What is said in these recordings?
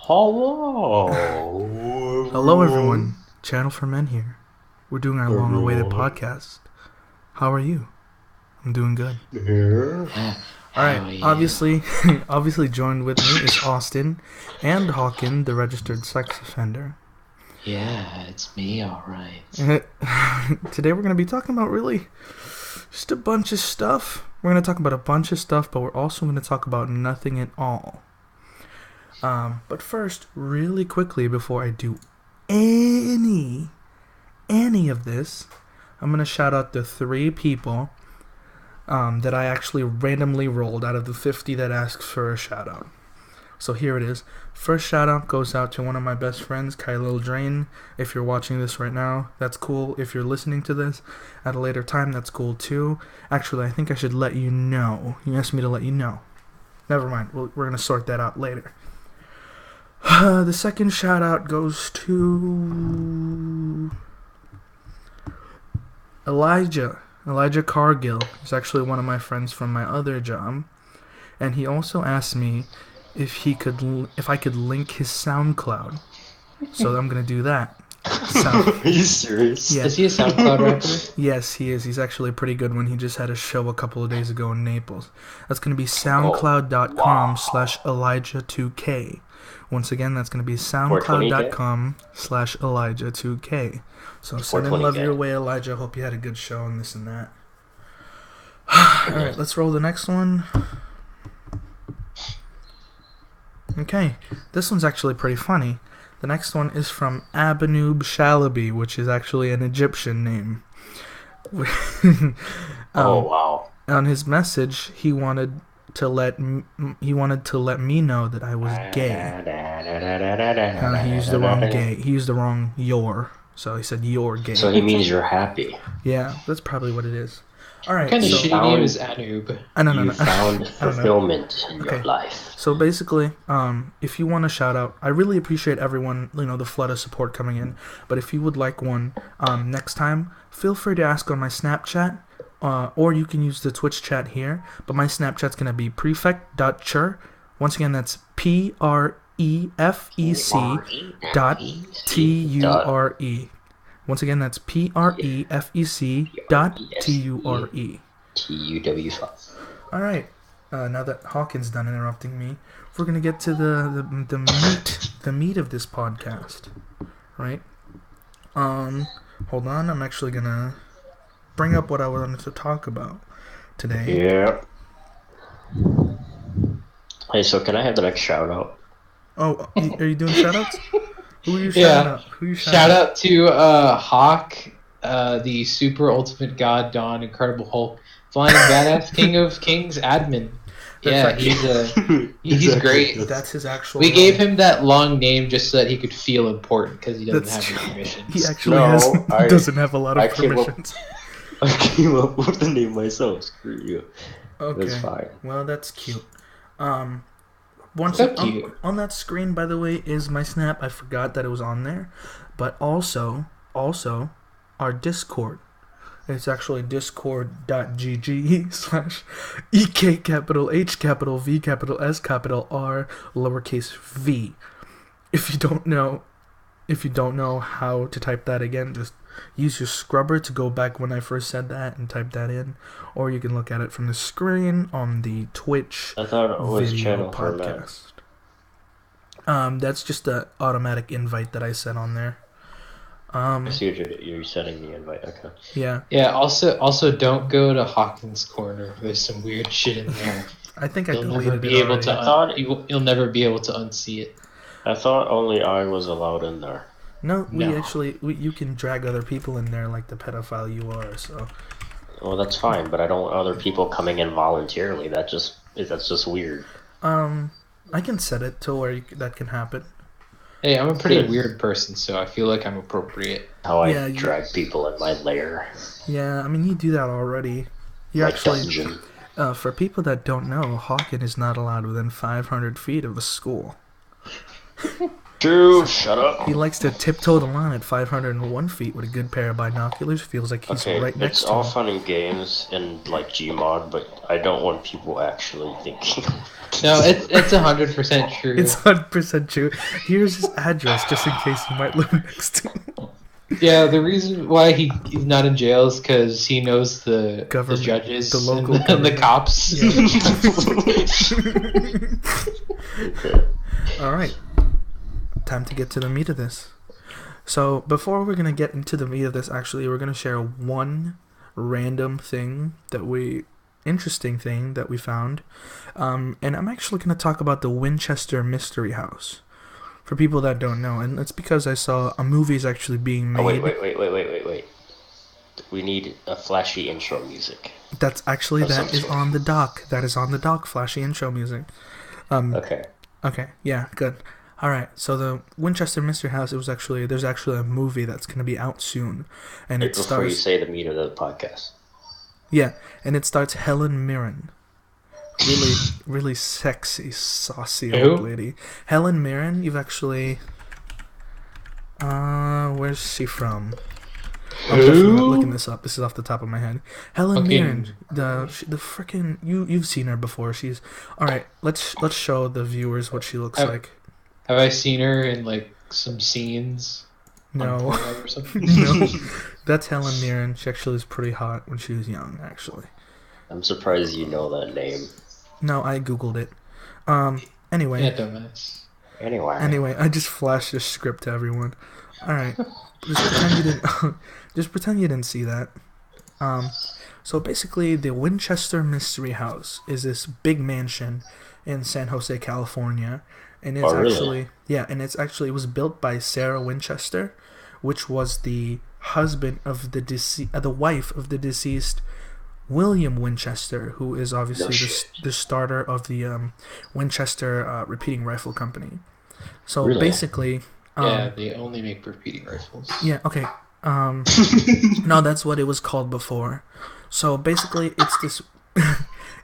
Hello, Hello, everyone. everyone. Channel for Men here. We're doing our long-awaited Everyone podcast. How are you? I'm doing good. here. All right. How are you? Obviously, joined with me is Austin and Hawken, the registered sex offender. Yeah, it's me, alright. Today, we're going to be talking about really just a bunch of stuff. We're going to talk about a bunch of stuff, but we're also going to talk about nothing at all. But first, really quickly, before I do any of this, I'm going to shout out the 3 people that I actually randomly rolled out of the 50 that asks for a shout out. So here it is. First shout out goes out to one of my best friends, Kylil Drain. If you're watching this right now, that's cool. If you're listening to this at a later time, that's cool too. Actually, I think I should let you know. You asked me to let you know. Never mind. We're going to sort that out later. The second shout out goes to Elijah Cargill is actually one of my friends from my other job, and he also asked me if I could link his SoundCloud. So I'm gonna do that. Are you serious? Yeah. Is he a SoundCloud rapper? Yes, he is. He's actually pretty good when he just had a show a couple of days ago in Naples. That's gonna be soundcloud.com/Elijah2K. Once again, that's gonna be soundcloud.com/Elijah2K. So send in love your way, Elijah. Hope you had a good show and this and that. Alright, let's roll the next one. Okay, this one's actually pretty funny. The next one is from Abanoob Shalaby, which is actually an Egyptian name. Wow. On his message, he wanted to let me know that I was gay. He used the wrong gay. He used the wrong your. So he said you're gay. So he means you're happy. Yeah, that's probably what it is. All right. What kind of so, shitty name is Anub? No. Found fulfillment in your life. So basically, if you want a shout out, I really appreciate everyone, the flood of support coming in. But if you would like one next time, feel free to ask on my Snapchat, or you can use the Twitch chat here. But my Snapchat's gonna be prefect.chur. Once again, that's prefec.ture. Once again, that's prefec.ture. TUW5. All right. Now that Hawkins done interrupting me, we're gonna get to the meat of this podcast, right? Hold on. I'm actually gonna bring up what I wanted to talk about today. Yeah. Hey, so can I have the next shout out? Oh, are you doing shout outs? Who are you shouting out? Who are you shouting Shout out to Hawk, the super ultimate god, Dawn, Incredible Hulk, Flying Badass King of Kings admin. Yeah, he's great. That's his actual. We role. gave him that long name just so that he could feel important because he doesn't have any permissions. He actually No, doesn't have a lot of I came up- permissions. I came up with the name myself. Screw you. Okay. That's fine. Well, that's cute. Fuck you. On that screen, by the way, is my Snap. I forgot that it was on there, but also our Discord. It's actually discord.gg/EK capital H capital V capital S capital R lowercase v. If you don't know how to type that again, just use your scrubber to go back when I first said that and type that in, or you can look at it from the screen on the Twitch I thought it was video channel for men. podcast. That's just the automatic invite that I set on there. I see what you're sending the invite. Okay. Yeah, Yeah. Also, don't go to Hawkins' Corner. There's some weird shit in there. I think I You'll never deleted be it able already. to. You'll never be able to unsee it. I thought only I was allowed in there. No, No. you can drag other people in there like the pedophile you are. So Well, that's fine, but I don't want other people coming in voluntarily. That's just weird. I can set it to where that can happen. Hey, I'm a pretty Good. weird person, so I feel like I'm appropriate. How I Yeah, drag people in my lair. Yeah, I mean you do that already. You Like actually, dungeon. for people that don't know, Hawken is not allowed within 500 feet of a school. Dude, shut up. He likes to tiptoe the line at 501 feet with a good pair of binoculars. Feels like he's Okay, right next it's to all him. fun and games and like Gmod, but I don't want people actually thinking. No, it's 100% true. It's 100% true. Here's his address, just in case you might live next to him. Yeah, the reason why he's not in jail is because he knows the Government, judges, the local and the government. cops. Yeah. All right, time to get to the meat of this. So before we're gonna get into the meat of this, actually, we're gonna share one random thing interesting thing that we found, and I'm actually gonna talk about the Winchester Mystery House. For people that don't know, and it's because I saw a movie is actually being made. Oh, wait. We need a flashy intro music. That's actually, that is on the dock. That is on the dock, flashy intro music. Okay. Okay, yeah, good. Alright, so the Winchester Mystery House, there's actually a movie that's going to be out soon. And it Before you stars... say the meat of the podcast. Yeah, and it stars Helen Mirren. Really sexy, saucy Who? old lady. Helen Mirren, you've actually... where's she from? I'm definitely not looking this up. This is off the top of my head. Helen Mirren, the freaking you've seen her before. She's all right. Let's show the viewers what she looks like. Have I seen her in like some scenes? No, On Pornhub or something? no, that's Helen Mirren. She actually was pretty hot when she was young. Actually, I'm surprised you know that name. no, I googled it. Anyway. Yeah, dumbass. Anyway, I just flashed the script to everyone. All right, just pretend you didn't. Just pretend you didn't see that. So basically, the Winchester Mystery House is this big mansion in San Jose, California, and it's really? it was built by Sarah Winchester, which was the husband of the wife of the deceased William Winchester, who is obviously the starter of the Winchester repeating rifle company. So Really? basically, Yeah, they only make repeating rifles. yeah, okay. No, that's what it was called before. So basically,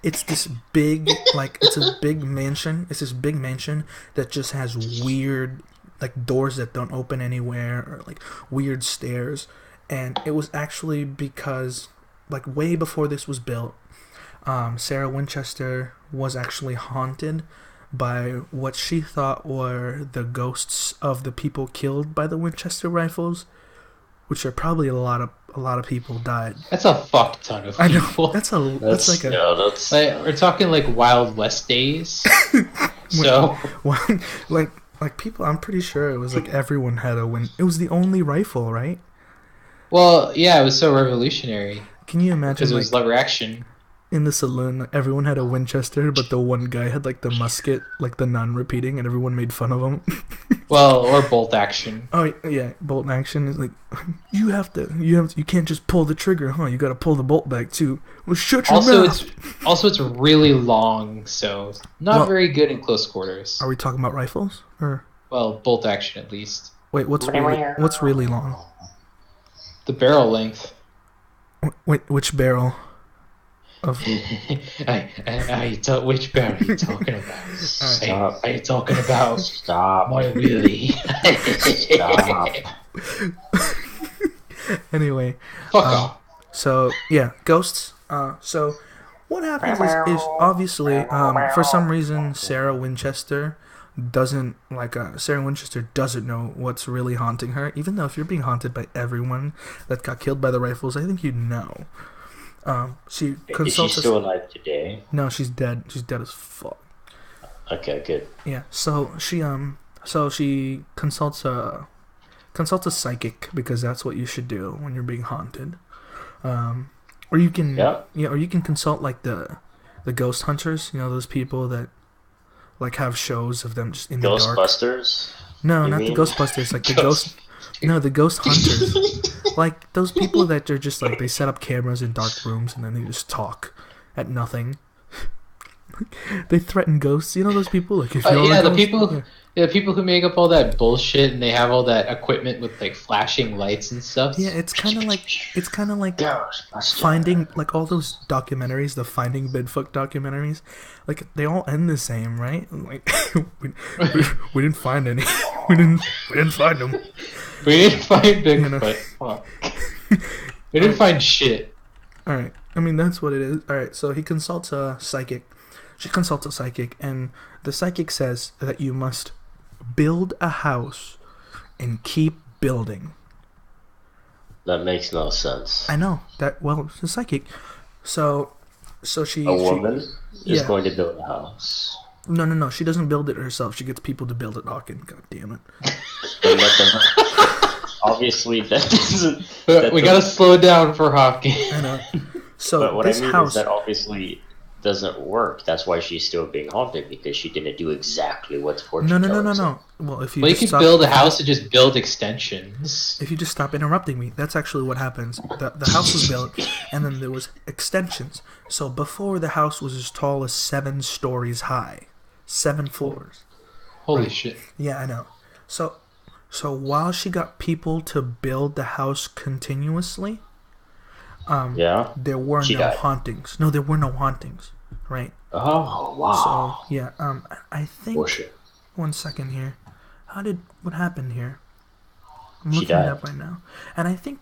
it's this big, like, it's a big mansion. It's this big mansion that just has weird, like, doors that don't open anywhere, or like weird stairs. And it was actually because, like, way before this was built, Sarah Winchester was actually haunted by what she thought were the ghosts of the people killed by the Winchester rifles, which are probably a lot of people died. That's a fuck ton of I people. know that's like a that's Like, we're talking like Wild West days. So like people. I'm pretty sure it was like everyone had a win. It was the only rifle, right? well, yeah, it was so revolutionary Can you imagine because it like was lever action. in the saloon, like, everyone had a Winchester, but the one guy had like the musket, like the non-repeating, and everyone made fun of him. Well, or bolt action. Oh yeah, bolt action is like you can't just pull the trigger, huh? You got to pull the bolt back too. Well, shut your mouth. It's really long, so not very good in close quarters. Are we talking about rifles or Well, bolt action at least. wait? What's really long? The barrel length. Wait, which barrel? Of Which barrel are you talking about? Stop. Are you talking about Stop. my wheelie? Stop. anyway. Fuck off. So yeah, ghosts. So what happens is obviously for some reason Sarah Winchester doesn't know what's really haunting her. Even though if you're being haunted by everyone that got killed by the rifles, I think you'd know. She consults. Is she still alive today? No, she's dead. She's dead as fuck. Okay, good. Yeah. So she consults a psychic, because that's what you should do when you're being haunted. Or you can or you can consult like the ghost hunters. You know, those people that like have shows of them just in the dark. Ghostbusters? No, You not mean? the Ghostbusters. Like the ghost. No, the ghost hunters. Like those people that are just like they set up cameras in dark rooms and then they just talk at nothing. They threaten ghosts. You know those people? Like, if you're Yeah, a the ghost, people, yeah. yeah, the people who make up all that bullshit and they have all that equipment with like flashing lights and stuff. Yeah, it's kind of like Ghostbuster. finding, like, all those documentaries, the Finding Bigfoot documentaries, like, they all end the same, right? Like, we, we, we didn't find any. We didn't find them. We didn't find Bigfoot. You know. Fuck. We didn't find shit. All right. I mean, that's what it is. All right. So he consults a psychic. She consults a psychic, and the psychic says that you must build a house and keep building. That makes no sense. I know that. Well, it's a psychic. So she. A woman is yeah. going to build a house. No. She doesn't build it herself. She gets people to build it. Hawking. God damn it. And let them, obviously, that doesn't. We gotta slow down for hockey. I know. So But what this I mean house. is that obviously doesn't work. That's why she's still being haunted, because she didn't do exactly what's fortune No. Well, if you Well, you just could stop, build a house and just build extensions. if you just stop interrupting me, that's actually what happens. The house was built, and then there was extensions. So before, the house was as tall as 7 stories high, 7 floors. Holy shit. Yeah, I know. So while she got people to build the house continuously, Yeah. there were She no died. hauntings. No, there were no hauntings. Right. Oh wow. So yeah. I think. Bullshit. One second here. What happened here? I'm She looking it died. up right now. And I think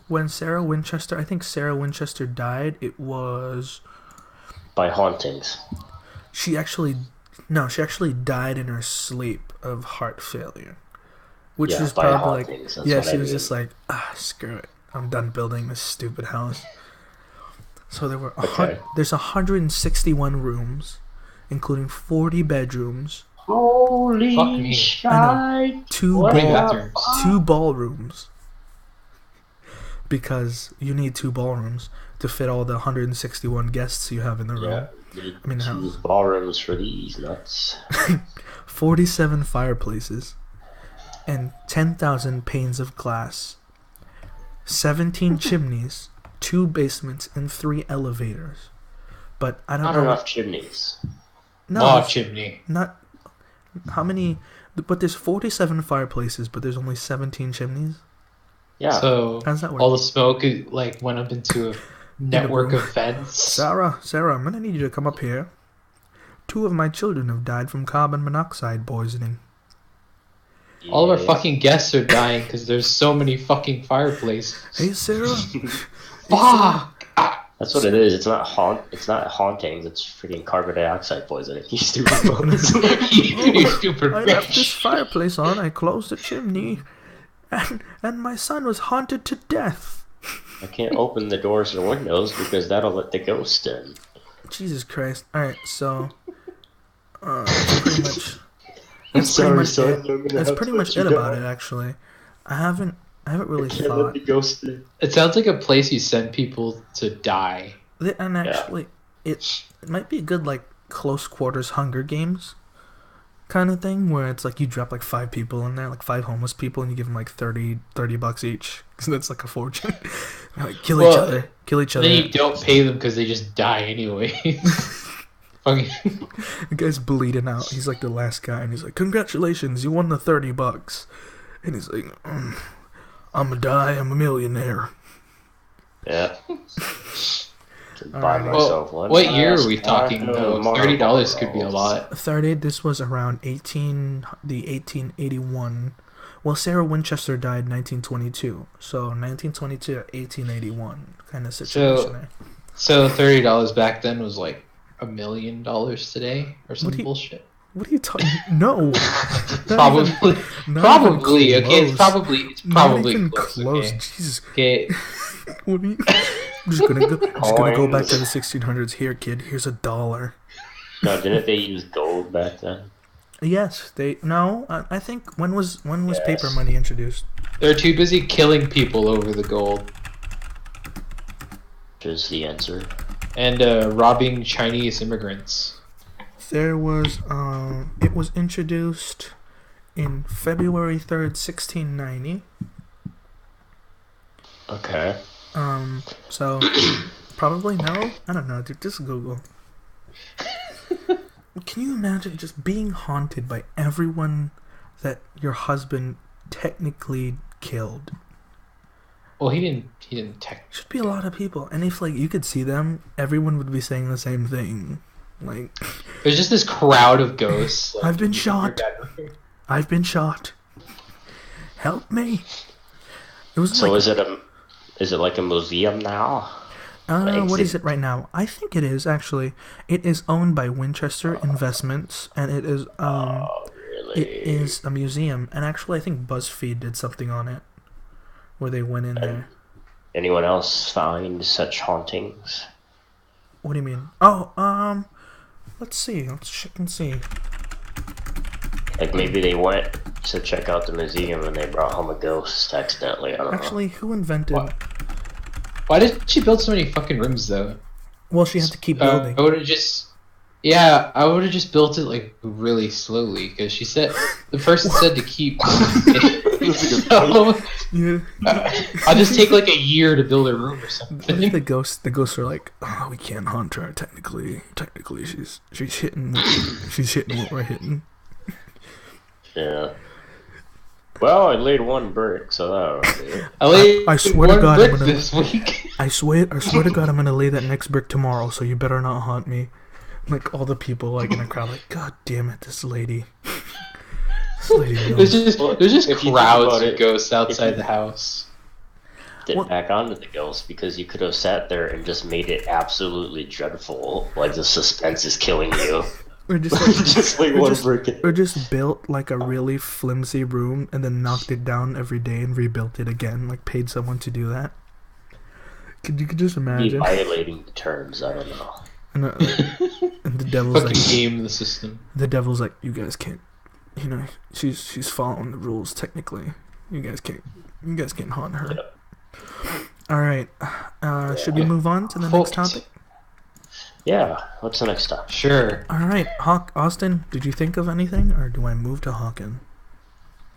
when Sarah Winchester, I think Sarah Winchester died, it was, By hauntings. she actually died in her sleep of heart failure. Which Yeah, is by probably like, hauntings, that's yeah, what she I was mean. just like, screw it. I'm done building this stupid house. So there were Okay. there's 161 rooms, including 40 bedrooms, Holy Fuck me. shite. two What Many the bathrooms. two ballrooms, because you need 2 ballrooms to fit all the 161 guests you have in the room. Yeah. Need I mean, the 2 house. ballrooms for these nuts. 47 fireplaces and 10,000 panes of glass, 17 chimneys, 2 basements, and 3 elevators. But I don't Not know. enough chimneys. No, Law it's chimney. not. How many? But there's 47 fireplaces, but there's only 17 chimneys. Yeah. So How does that work? all the smoke like went up into a network room. of vents. Sarah, I'm gonna need you to come up here. 2 of my children have died from carbon monoxide poisoning. All of our Yeah. fucking guests are dying because there's so many fucking fireplaces. Hey, Sarah. Fuck! That's what it is. It's not hauntings. It's freaking carbon dioxide poisoning. You stupid bones. You stupid I left this bitch. fireplace on. I closed the chimney, and my son was haunted to death. I can't open the doors or windows because that'll let the ghost in. Jesus Christ! All right, so that's pretty much. I'm That's pretty much son. it. I'm gonna That's have pretty to much let it you about down. it. Actually, I haven't really Can't let thought. the ghost in. It sounds like a place you send people to die. And actually, it might be a good like close quarters Hunger Games kind of thing, where it's like you drop like 5 people in there, like 5 homeless people, and you give them like $30 each, because that's like a fortune. Like kill each Well, other. And then you don't pay them because they just die anyway. Fucking. The guy's bleeding out. He's like the last guy, and he's like, "Congratulations, you won the $30." And he's like, "I'm gonna die. I'm a millionaire." Yeah. To buy Alright. myself Well, one. what year are we last talking taco though? Marlboro $30 could be a rolls. lot. 30. This was around 1881. Well, Sarah Winchester died 1922, so 1922 to 1881 kind of situation there. So $30 back then was like $1 million today or some What do you- bullshit. What are you talking? No, Probably, not even probably. Okay, it's close. probably Not even close. close. Okay. Jesus, Okay. what are you? I'm just gonna go back to the Coins. 1600s. Here, kid. Here's $1. No, didn't they use gold back then? Yes, they. No, I think when was Yes. paper money introduced? They're too busy killing people over the gold Which is the answer. and robbing Chinese immigrants. There was. It was introduced in February 3rd, 1690. Okay. So probably no. I don't know, dude. Just Google. Can you imagine just being haunted by everyone that your husband technically killed? Well, he didn't tech. Should be a lot of people, and if like you could see them, everyone would be saying the same thing. Like, There's just this crowd of ghosts. Like, I've been shot. I've been shot. Help me. It was So like, is it like a museum now? what is it right now? I think it is actually. It is owned by Winchester Investments, and it is Really? it is a museum. And actually, I think BuzzFeed did something on it, where they went in there. Anyone else find such hauntings? What do you mean? Oh, let's see. Let's check and see. Like maybe they went to check out the museum and they brought home a ghost accidentally. I don't know. Actually, who invented? Why did she build so many fucking rooms though? Well, she had to keep building. I would have just. Yeah, I would have just built it like really slowly because she said the person said to keep. So, Yeah. I'll just take like a year to build a room or What something. if the ghosts are like, oh, we can't haunt her. Technically, she's hitting what we're hitting. Yeah. Well, I laid one brick, so that was it. I swear to one God, brick I'm gonna- this week. I swear to God, I'm gonna lay that next brick tomorrow. So you better not haunt me. Like all the people like in a crowd, like, God damn it, this lady. This lady knows. There's just If you think crowds about of it, ghosts outside you- the house. Get What? back onto the ghost because you could have sat there and just made it absolutely dreadful. Like the suspense is killing you. Or just like, Just like or one just- brick. or just built like a really flimsy room and then knocked it down every day and rebuilt it again. Like paid someone to do that. You could just Be imagine. violating the terms. I don't know. And, and the devil's Fucking like, game the system. you guys can't. You know, she's following the rules technically. You guys can't haunt her. All right. Should we move on to the next topic? Yeah. What's the next topic? Sure. All right, Austin. Did you think of anything, or do I move to Hawken?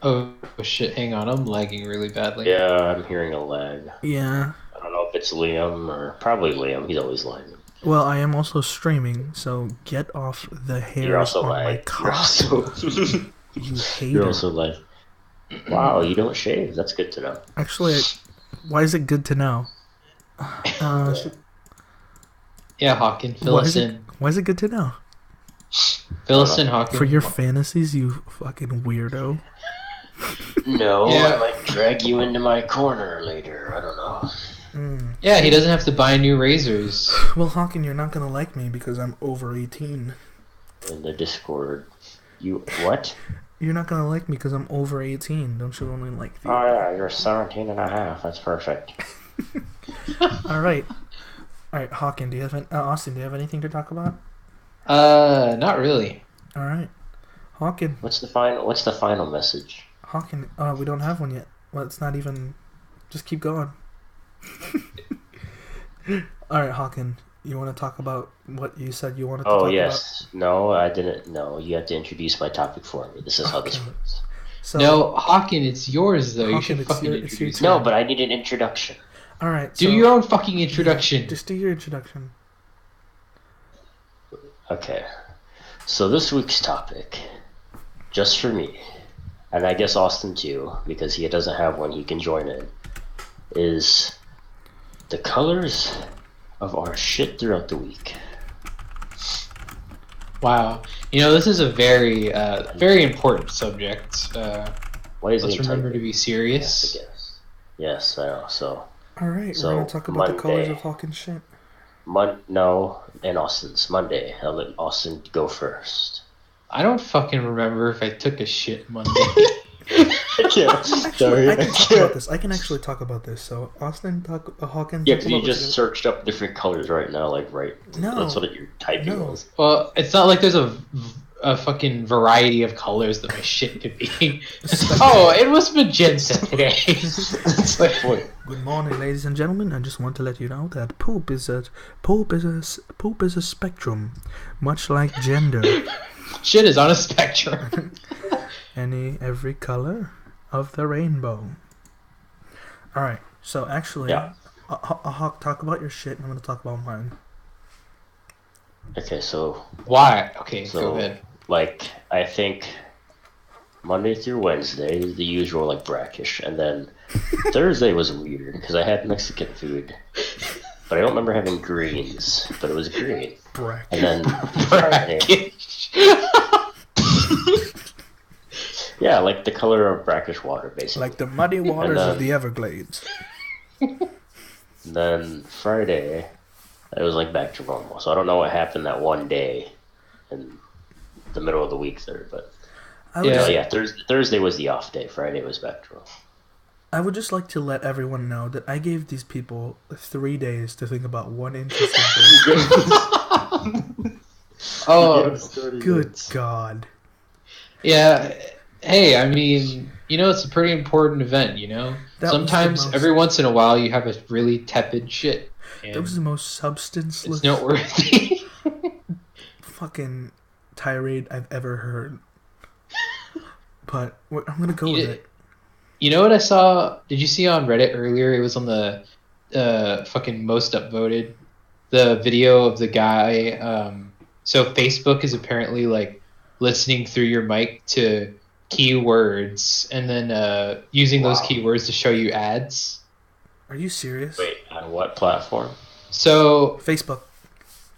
Oh shit! Hang on, I'm lagging really badly. Yeah, I'm hearing a lag. Yeah. I don't know if it's Liam or probably Liam. He's always lagging. Well, I am also streaming, so get off the hairs You're also on my lagging. cock. You hater. You're also lagging. Wow, you don't shave. That's good to know. Actually, why is it good to know? Yeah, Hawken, fill Why us is it? in. Why is it good to know? Fill us in, Hawken. For your fantasies, you fucking weirdo. No, Yeah. I might drag you into my corner later. I don't know. Yeah, he doesn't have to buy new razors. Well, Hawken, you're not gonna like me because I'm over 18. In the Discord. You what? You're not gonna like me because I'm over 18. Don't you only like the... Oh yeah, you're 17 and a half. That's perfect. All right, Hawken, do you have Austin? Do you have anything to talk about? Not really. All right, Hawken. What's the final message? Hawken. We don't have one yet. Well, it's not even. Just keep going. All right, Hawken. You want to talk about what you said you wanted to talk Oh about? yes. No, I didn't. No, you have to introduce my topic for me. This is how this Okay. works. So, No, Hawken, it's yours though. You Hawken, should it's fucking your- it's your introduce turn. it. No, but I need an introduction. all right. Do so, your own fucking introduction. Just do your introduction. Okay. So this week's topic, just for me, and I guess Austin too, because he doesn't have one he can join in, is the colors of our shit throughout the week. Wow. You know, this is a very, very important subject. What is Let's the remember to be serious. Yes, I guess. Yes, I know. So, All right, So, we're gonna talk about the colors Monday. of Hawken's shit. no, and Austin's Monday. I'll let Austin go first. I don't fucking remember if I took a shit Monday. Actually, I can talk about this. I can actually talk about this. So, Austin, Hawken. Yeah, talk because you about just this. searched up different colors right now, like No. That's what your typing No. was. Well, it's not like there's a fucking variety of colors that my shit could be. Oh, it was magenta today. It's like, what? Good morning, ladies and gentlemen. I just want to let you know that poop is a spectrum, much like gender. Shit is on a spectrum. Every color of the rainbow. All right. So actually, Yeah. I'll talk about your shit, and I'm gonna talk about mine. Okay, so Why? Okay, go ahead. like I think Monday through Wednesday is the usual like brackish, and then Thursday was weird because I had Mexican food, but I don't remember having greens, but it was green. And then Friday, Brackish. yeah, like the color of brackish water, basically. Like the muddy waters of the Everglades. Then Friday, it was like back to normal. So I don't know what happened that one day in the middle of the week there, but Thursday was the off day. Friday was back to normal. I would just like to let everyone know that I gave these people 3 days to think about one interesting thing. Oh, good God. Yeah. Hey, I mean, it's a pretty important event, Sometimes, every once in a while, you have a really tepid shit. That was the most substanceless... It's noteworthy. fucking tirade I've ever heard. But I'm going to go with it. You know what I saw? Did you see on Reddit earlier? It was on the fucking most upvoted. The video of the guy. So Facebook is apparently like listening through your mic to keywords and then using those keywords to show you ads. Are you serious? Wait, on what platform? So Facebook.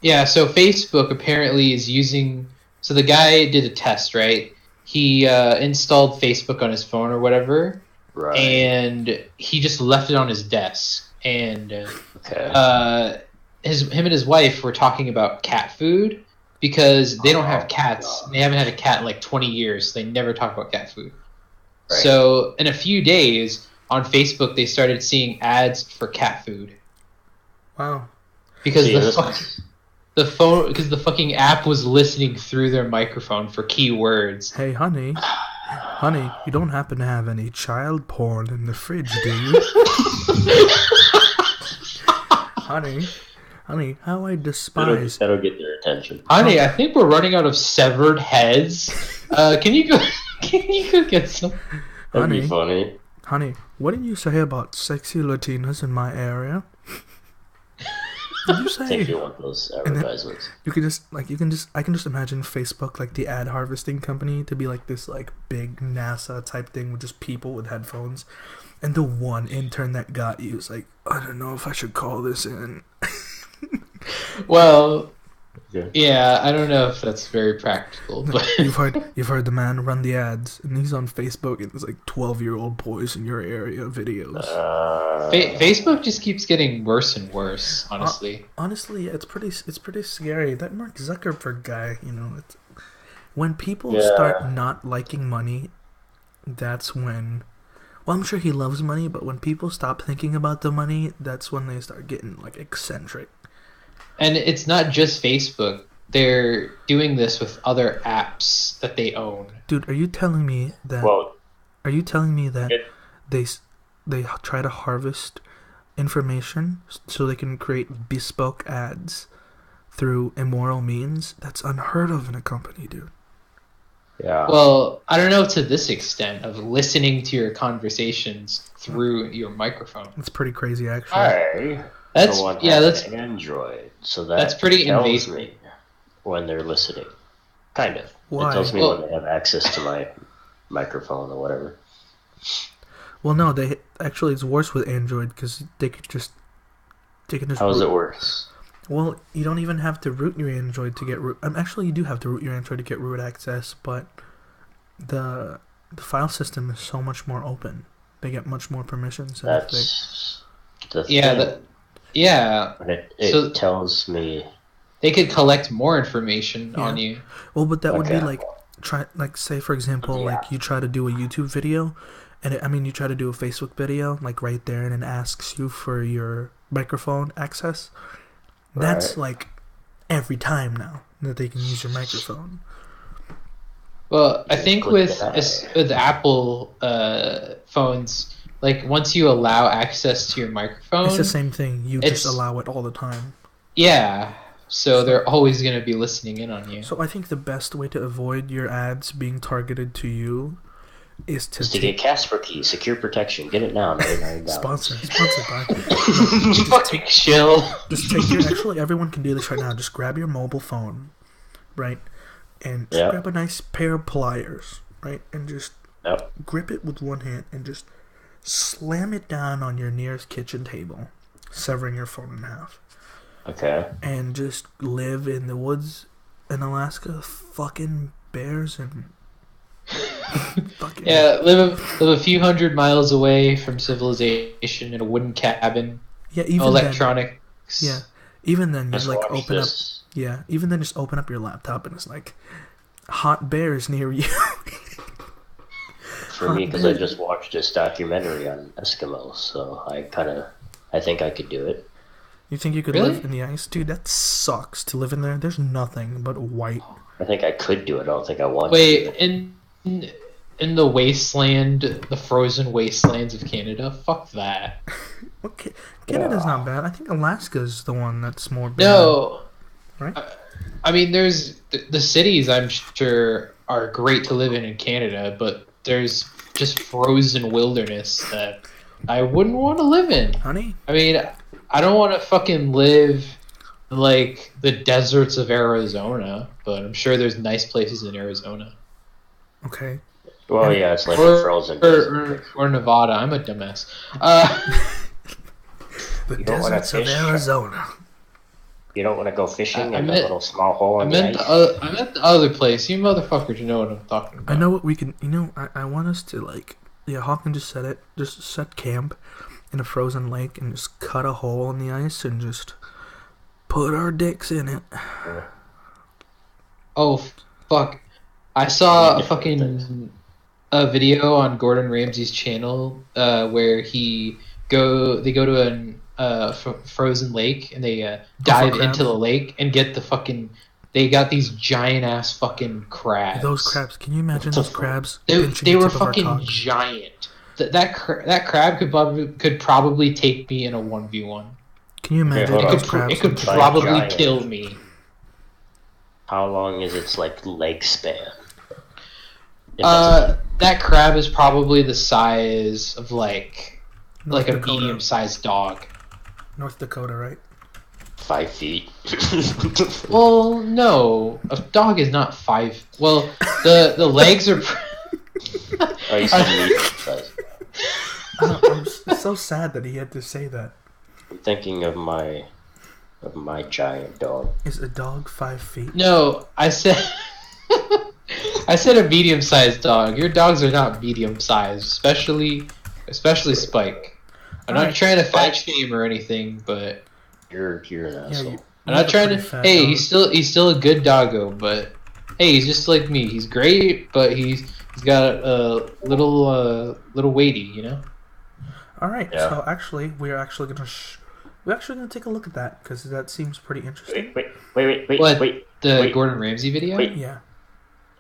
Yeah, so Facebook apparently is using... So the guy did a test, right? He installed Facebook on his phone or whatever. Right. And he just left it on his desk. And okay. Him and his wife were talking about cat food because they don't have cats. They haven't had a cat in like 20 years. So they never talk about cat food. Right. So in a few days on Facebook, they started seeing ads for cat food. Wow. Because the fucking app was listening through their microphone for keywords. Hey, honey, you don't happen to have any child porn in the fridge, do you? honey, how I despise... That'll get their attention. Honey, I think we're running out of severed heads. Can you go get some? That'd be funny. Honey, what did you say about sexy Latinas in my area? Did you say? I think you want those advertisements. I can just imagine Facebook, like the ad harvesting company, to be like this like big NASA type thing with just people with headphones, and the one intern that got you is like, I don't know if I should call this in. Well, yeah, I don't know if that's very practical, but you've heard the man run the ads, and he's on Facebook, and there's like 12-year-old boys in your area videos. Facebook just keeps getting worse and worse. Honestly, it's pretty scary. That Mark Zuckerberg guy, when people start not liking money, that's when. Well, I'm sure he loves money, but when people stop thinking about the money, that's when they start getting like eccentric. And it's not just Facebook. They're doing this with other apps that they own. Dude, are you telling me that they try to harvest information so they can create bespoke ads through immoral means? That's unheard of in a company, dude. Yeah. Well, I don't know to this extent of listening to your conversations through your microphone. It's pretty crazy, actually. That's Android, so that's pretty tells invasive. Me when they're listening, kind of. Why? It tells me when they have access to my microphone or whatever. Well, no, it's worse with Android because they can just. How is it worse? Well, you don't even have to root your Android to get root. Actually, you do have to root your Android to get root access, but the file system is so much more open. They get much more permissions. That's the thing. It tells me they could collect more information on you. Well, but that would be like say for example, like you try to do a YouTube video, and you try to do a Facebook video, like right there, and it asks you for your microphone access. That's like every time now that they can use your microphone. Well, I think with Apple phones, like once you allow access to your microphone, it's the same thing. You just allow it all the time. Yeah, so they're always going to be listening in on you. So I think the best way to avoid your ads being targeted to you is to Is to get Casper Key, secure protection. Get it now, $99. sponsored by. Fucking chill. Just take your. Actually, everyone can do this right now. Just grab your mobile phone, right, and just grab a nice pair of pliers, right, and just grip it with one hand and just slam it down on your nearest kitchen table, severing your phone in half. Okay. And just live in the woods in Alaska, fucking bears and. Fucking live a few hundred miles away from civilization in a wooden cabin. Yeah, even electronics. Then, yeah, even then, Just you like watch open this. up. Yeah, even then, just open up your laptop and it's like hot bears near you. For me, because I just watched this documentary on Eskimos, so I think I could do it. You think you could live in the ice, dude? That sucks to live in there. There's nothing but white. I think I could do it. I don't think I want to. to. Wait, in the wasteland, the frozen wastelands of Canada, fuck that. Okay, Canada's not bad. I think Alaska's the one that's more bad. No, right? I mean, there's the cities. I'm sure are great to live in Canada, but there's just frozen wilderness that I wouldn't want to live in. Honey, I mean, I don't want to fucking live like the deserts of Arizona, but I'm sure there's nice places in Arizona. Okay. Well, yeah, it's like a frozen or Nevada. I'm a dumbass. The deserts of Arizona. You don't want to go fishing in a little small hole in the ice? I meant the other place. You motherfuckers, you know what I'm talking about. I know what we can... You know, I want us to, like... Yeah, Hawken just said it. Just set camp in a frozen lake and just cut a hole in the ice and just put our dicks in it. Oh, fuck. I saw a video on Gordon Ramsay's channel where they go to a frozen lake and they dive into the lake and get the fucking... They got these giant ass fucking crabs. Those crabs, can you imagine those crabs? They were fucking giant. That crab could probably take me in a 1v1. Can you imagine those crabs? It could probably kill me. How long is its leg span? That crab is probably the size of like a medium-sized dog. North Dakota, right? 5 feet. Well, no, a dog is not 5. Well, the legs are. Oh, you said medium size. I'm so sad that he had to say that. I'm thinking of my giant dog. Is a dog 5 feet? No, I said a medium-sized dog. Your dogs are not medium-sized, especially Spike. I'm not trying to fat shame or anything, but you're an asshole. I'm not trying to. Hey, he's still a good doggo, but hey, he's just like me. He's great, but he's got a little weighty, you know. All right. Yeah. So actually, we're actually gonna take a look at that because that seems pretty interesting. Wait. The Gordon Ramsay video? Yeah.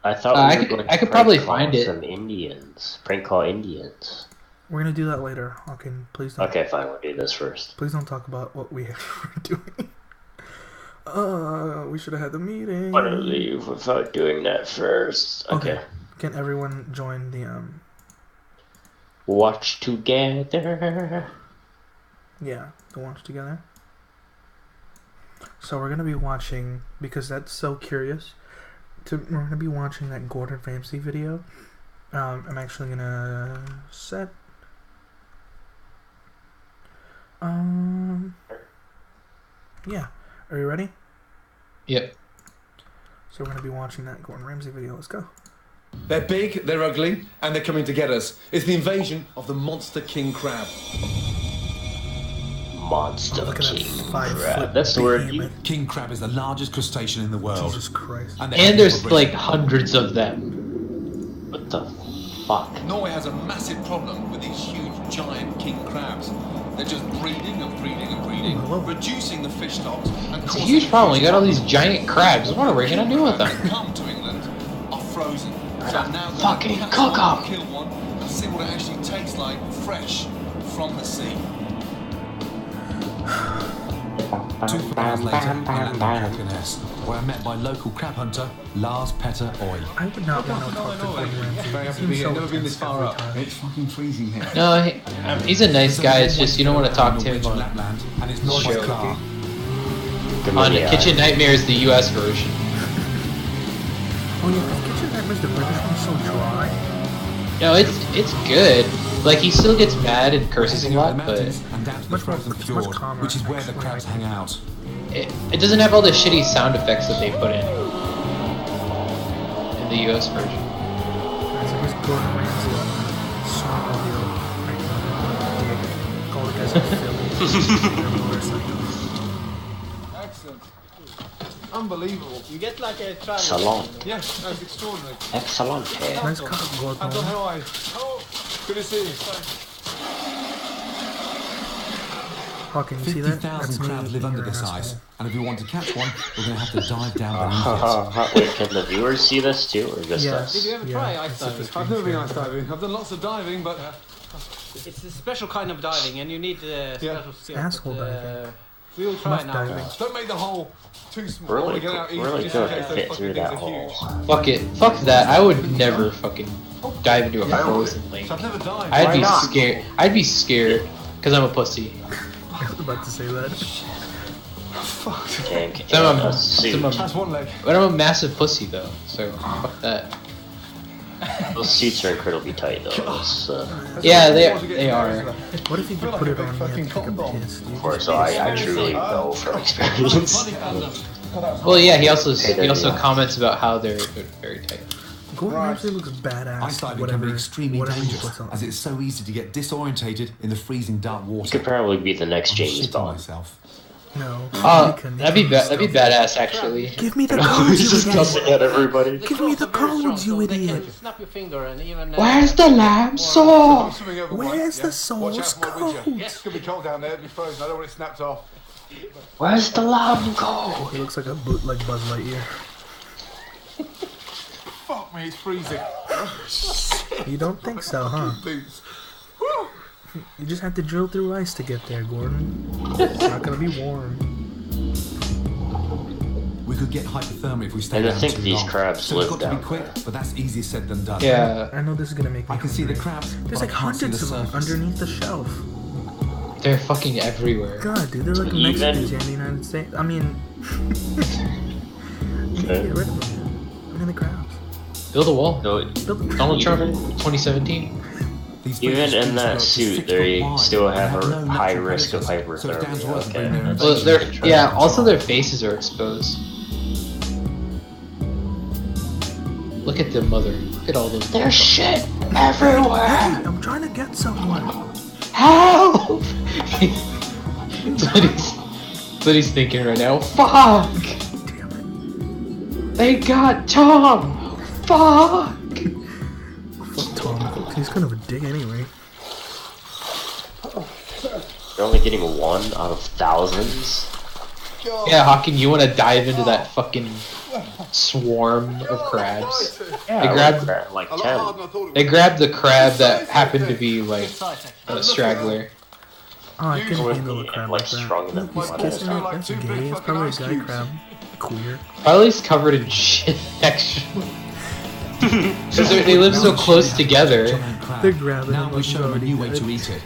I thought I could probably find it. Some Indians. Prank call Indians. We're gonna do that later. Okay, please don't. Okay, fine. We'll do this first. Please don't talk about what we were doing. We should have had the meeting. I want to leave without doing that first. Okay. Can everyone join the watch together? Yeah, the watch together. So we're gonna be watching because that's so curious. We're gonna be watching that Gordon Ramsay video. I'm actually gonna set. Yeah. Are you ready? Yep. So we're gonna be watching that Gordon Ramsay video. Let's go. They're big, they're ugly, and they're coming to get us. It's the invasion of the monster king crab. Monster king crab. That's the word. King crab is the largest crustacean in the world. Jesus Christ. And there's like hundreds of them. What the fuck? Norway has a massive problem with these huge giant king crabs. They're just breeding and breeding and breeding, reducing the fish stocks. It's a huge problem. You got all these giant crabs. What are we gonna do with them? Come to England are frozen. So I'm now fucking cook them. Kill one and see what it actually tastes like fresh from the sea. hours later, I landed in Kirkenes, where I met my local crab hunter, Lars Petter Oy. I would not want to talk to Gordon Ramsay. Very He happy to be seems here. so Never been this intense far every up. time. It's fucking freezing here. No, he's a nice guy. It's just you don't want to talk to him on Lapland, and it's not Sure. my car. Kitchen Nightmares, the U.S. version. Oh yeah, because Kitchen Nightmares, the British one's so dry. No, it's good. Like he still gets mad and curses a lot, but And down to the Much more- frozen it's much fjord, calmer, which is where the actually. crabs hang out. it doesn't have all the shitty sound effects that they put in the U.S. version. Guys, it was Gordon Ramsay on Smart Audio right now. Call the guys from Philly. Excellent. Unbelievable. You get like a travel. Salon. Yes, that's extraordinary. Excellent. Nice cut, Anton, Gordon. how are you? Oh, good to see you. Hawking, you see that? 50,000 me crabs live being under your this asshole. ice, and if we want to catch one, we're going to have to dive down beneath it. Wait, can the viewers see this too, or just Yeah. us? Did you ever try ice diving? I've never been ice diving. I've done lots of diving, but It's a special kind of diving, and you need special skills. Asshole but, diving. We will try Muff now. diving. don't make the hole too small. Really, We get out easy, really just in good case to those fit fucking through things that are hole. huge. Fuck it. Fuck that. I would never fucking dive into a frozen lake. So I've never dived. I'd be scared. I'd be scared because I'm a pussy. I was about to say that. Tank So I'm, and a so suit. That's one leg. but I'm a massive pussy though, so fuck that. Those suits are incredibly tight though. It's, Yeah, they are. What if you could put it on and you have to take a piss? of course, I truly know from experience. Well, yeah. He also comments about how they're very tight. Gordon Ramsay looks badass. Ice diving can Whatever, be extremely whatever he dangerous, puts on. as it's so easy to get disorientated in the freezing dark You water. could probably be the next I'm James shitting Bond. myself. No. That'd be badass actually. Give me the codes, He's you just idiot. cussing at everybody. Give me the codes, you They idiot. can snap your finger and even. Where's the lamb saw? Swimming over Where's one, the yeah? source Watch out for my widget. code? It's gonna be cold down there. It'll be frozen. I don't want it snapped off. Where's the lamb go? He looks like a boot like Buzz Lightyear. Fuck me, it's freezing. You don't think so, huh? Boots. You just have to drill through ice to get there, Gordon. It's not gonna be warm. We could get hypothermia if we stay And I down think too these long. crabs So it's live got to be down quick, there. but that's easier said than done. Yeah, I know this is gonna make me I can see the hungry. crabs. There's but like I can't see hundreds the of them surface. underneath the shelf. they're fucking everywhere. God, dude, they're like Even- Mexicans here in the United States. I mean, you need to get rid of them. Look at the crabs. Build a wall. So, Donald Trump, even, 2017. These even British in dudes that are up to suit, 6 they foot wide still and have a no high natural risk of predators, so it's down to hyperthermia. us to bring their Okay. Well, invasion. yeah. Also, their faces are exposed. Look at the mother. Look at all those. There's shit everywhere. Hey, I'm trying to get someone. Help! That's what he's thinking right now. Fuck! Damn it. They got Tom! Fuck! Fuck Tom. He's kind of a dick anyway. You're only getting one out of thousands. Yeah, Hawking, you want to dive into that fucking swarm of crabs? Yeah, They grabbed- like A lot 10. harder than I thought it They would. grabbed the crab that happened to be like Size, a straggler. Oh, I couldn't Would handle a be, crab like, like that. strong enough Look, to he's fight kissing it. it. Like That's two big gay. It's fucking probably a ice guy cubes. crab. Queer. Probably covered in shit, actually. Because they live so close together. Giant crab. They're grabbing Now it we like show them a already new way dead. to eat it.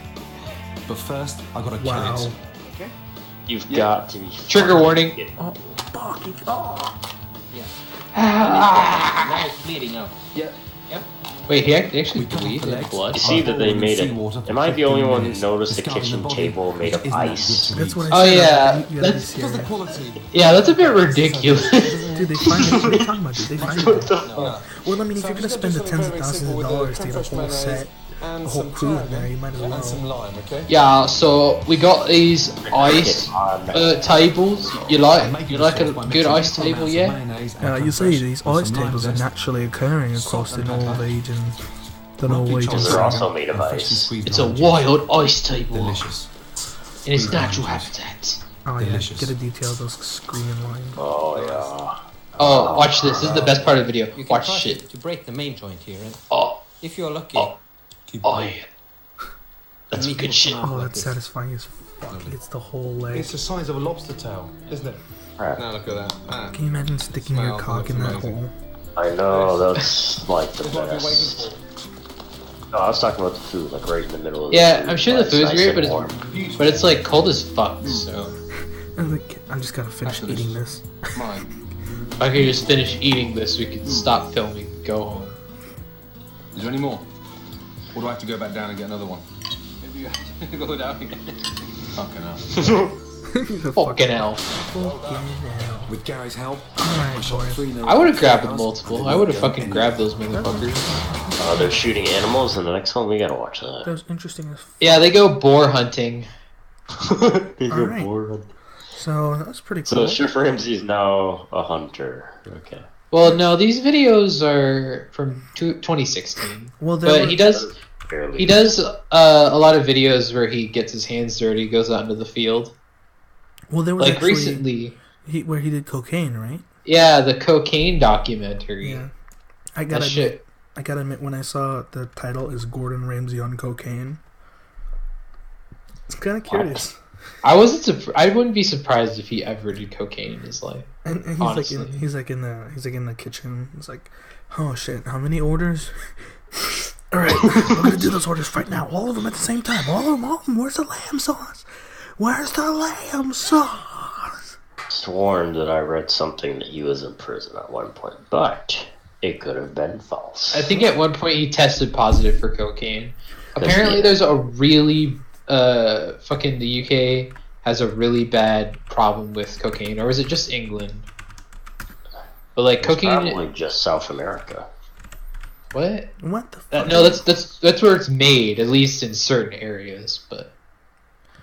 But first, I gotta Wow. kill it. You've got to be. Trigger warning. Oh, fuck. Oh. now it's bleeding out. Wait, he actually We cut off bleeds the in legs. blood? You see that they made it. Seawater for Am I the only 15 one minutes. noticed the Discarding kitchen body, table made of which isn't that ice? good to That's eat. what I Oh, said. yeah, You gotta be that's- serious. Quality. Yeah, that's a bit ridiculous. Dude, they find it. What are you talking about, dude? They find it. Well, I mean, if you're gonna spend the tens of thousands of dollars to get a whole set, a whole crew in there, you might as And some well. lime, okay? Yeah, so we got these ice tables. You like a good ice table, yeah? You say these ice tables are naturally occurring across the Norwegian, the Norwegian They're side. also made of ice. It's a wild ice table Delicious. in its natural habitat. Oh yeah, Delicious. get a detail of those screaming lines. Oh yeah. Oh, watch this. This is the best part of the video. You can Watch try shit. to break the main joint here, and Oh, if you're lucky, oh, oh yeah. That's meat good will shit. come out Oh, like that's this. satisfying as It's the whole leg. It's the size of a lobster tail, isn't it? Alright. Now look at that. Can you imagine sticking your Smells, cock in that looks amazing. hole? I know, that's like the That's what I've been waiting best. for. No, I was talking about the food, like right in the middle of the Yeah, food, I'm sure while the food's nice great, and but warm. it's like cold as fuck. So I'm like, I just gotta finish After this. eating this. Mine. if I could just finish eating this, we could stop filming, and go home. Is there any more? Or do I have to go back down and get another one? Maybe you have to go down again. Fucking hell. Fucking hell! With Gary's help, Alright, I shot boys. 3-0. I would have grabbed multiple. I would have fucking grabbed those motherfuckers. They're shooting animals in the next one. We gotta watch that. That was interesting as Yeah, they go boar hunting. Alright. So that was pretty So cool. Chef Ramsay's now a hunter. Okay. Well, no, these videos are from 2016. Well, But he does Barely. a lot of videos where he gets his hands dirty, goes out into the field. Well, there was Like actually recently, where he did cocaine, right? yeah, the cocaine documentary. Yeah. I That gotta admit, shit. when I saw the title is Gordon Ramsay on cocaine, it's kind of curious. I wouldn't be surprised if he ever did cocaine in his life. And he's Honestly. he's like in the kitchen. He's like, oh shit, how many orders? All right, we're gonna do those orders right now. All of them at the same time. All of them. Where's the lamb sauce? Where's the lamb sauce? Sworn that I read something that he was in prison at one point, but it could have been false. I think at one point he tested positive for cocaine. Apparently, yeah. there's a really fucking the UK has a really bad problem with cocaine, or is it just England? But like It's cocaine, probably just South America. what? What the fuck? No, that's where it's made, at least in certain areas. But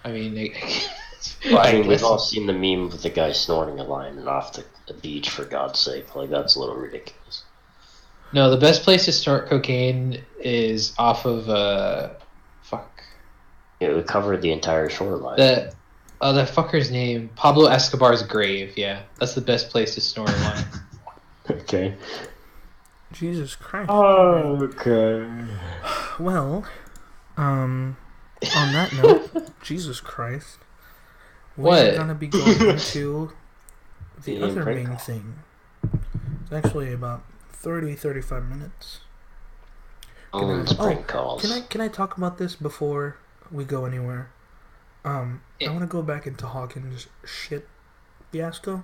I mean, I mean, we've guess- all seen the meme of the guy snorting a line off the beach, for God's sake. Like, that's a little ridiculous. No, the best place to snort cocaine is off of fuck It would cover the entire shoreline. that fucker's name, Pablo Escobar's grave. Yeah, that's the best place to snort a line. Okay. Jesus Christ. Okay. Well, on that note, Jesus Christ. We're What? gonna be going into the The other prank main call. thing. It's actually about 35 minutes. Oh, it's prank calls. Can I talk about this before we go anywhere? I Yeah. want to go back into Hawkins' shit fiasco.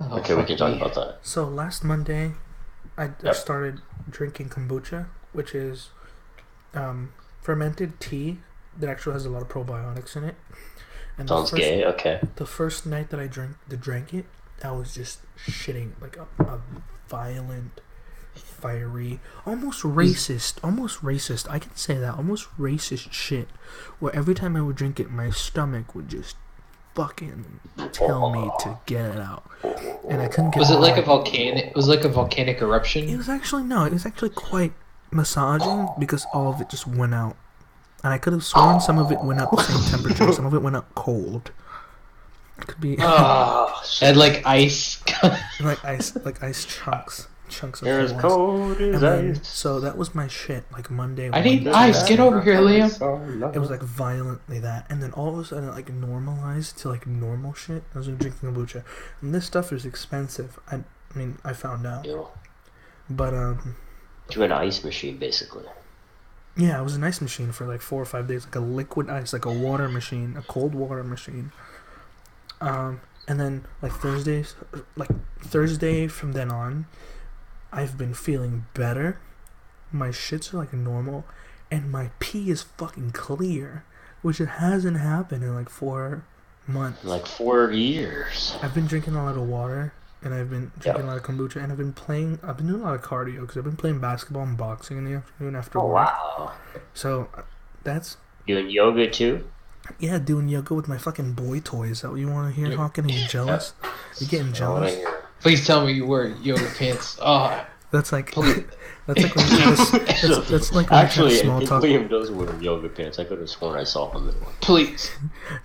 Oh, Okay, we fuck can talk me. about that. So last Monday, I Yep. started drinking kombucha, which is fermented tea that actually has a lot of probiotics in it. And Sounds gay, okay. The first night that I drank it, I was just shitting like a violent, fiery, almost racist. I can say that, almost racist shit. Where every time I would drink it, my stomach would just fucking tell me to get it out, and I couldn't get. Was it like a out. volcanic? It was like a volcanic eruption. It was actually no. It was actually quite massaging because all of it just went out, and I could have sworn some of it went out the same temperature, some of it went out cold. It could be And like ice. like ice chunks of They're as ice. cold as And then, ice. so that was my shit. Like Monday. I need Wednesday. ice. Get over here, Liam. It was like violently that, and then all of a sudden it like normalized to like normal shit. I was drinking kombucha, and this stuff is expensive. I mean, I found out, You but to an ice machine, basically. yeah, it was an ice machine for like 4 or 5 days, like a liquid ice, like a water machine, a cold water machine. And then like Thursday from then on, I've been feeling better. My shits are like normal, and my pee is fucking clear, which it hasn't happened in like 4 months. Like 4 years. I've been drinking a lot of water, and I've been drinking a lot of kombucha, and I've been doing a lot of cardio because I've been playing basketball and boxing in the afternoon after Oh, work. wow. So that's Doing yoga, too? yeah, doing yoga with my fucking boy toys. Is that what you want to hear, Hawken? Are you jealous? You getting jealous? Please tell me you wear yoga pants. Oh, That's like Please. that's like when you try to, that's like when Actually, you I try to think small talk. Liam does wear yoga pants. I could have sworn I saw him in one. please.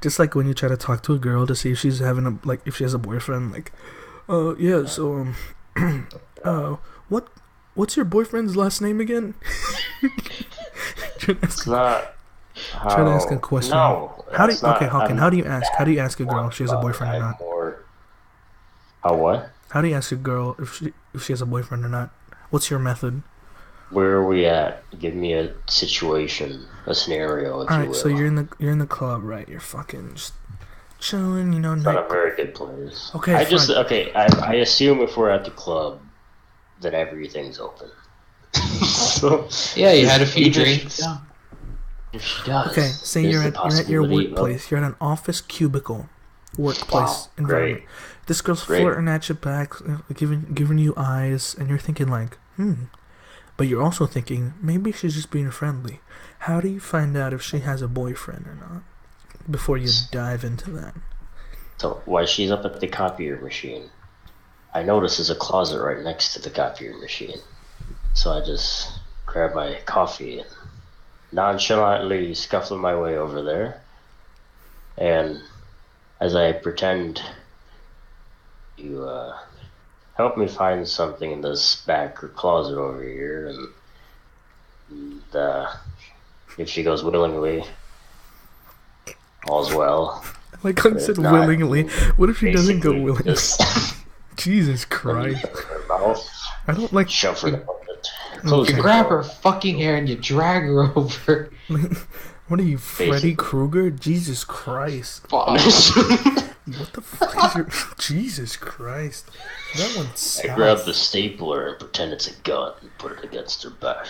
Just like when you try to talk to a girl to see if she's having a if she has a boyfriend. Like, yeah. So what's your boyfriend's last name again? It's not Try to ask a question. No. How do you, that's not- okay, Hawken, I'm how do you ask? How do you that ask a girl if she has a about it. boyfriend or I'm not? more- How what? How do you ask a girl if she has a boyfriend or not? What's your method? Where are we at? Give me a situation, a scenario, if you Alright, will. so you're in the club, right? You're fucking just chilling, you know, It's not a very good place. Okay, I just fine. okay. I assume if we're at the club, that everything's open. So Yeah, you had a few even drinks. If she does, Okay, say there's you're the at your possibility of- workplace. You're at an office cubicle, workplace Wow, environment. great. This girl's Great. flirting at your back, giving you eyes, and you're thinking like, But you're also thinking maybe she's just being friendly. How do you find out if she has a boyfriend or not before you dive into that? So while she's up at the copier machine, I notice there's a closet right next to the copier machine. So I just grab my coffee and nonchalantly scuffle my way over there. And as I pretend you help me find something in this back closet over here, and if she goes willingly, all's well. Like I said, not, willingly. What if she doesn't go Basically, willingly? just Jesus put it Christ! in her mouth, I don't like. shove her down it. You grab her fucking hair and you drag her over. What are you, Freddy Basically. Krueger? Jesus Christ! Fuck. What the fuck is your? Jesus Christ! That one's I south. grab the stapler and pretend it's a gun and put it against her back.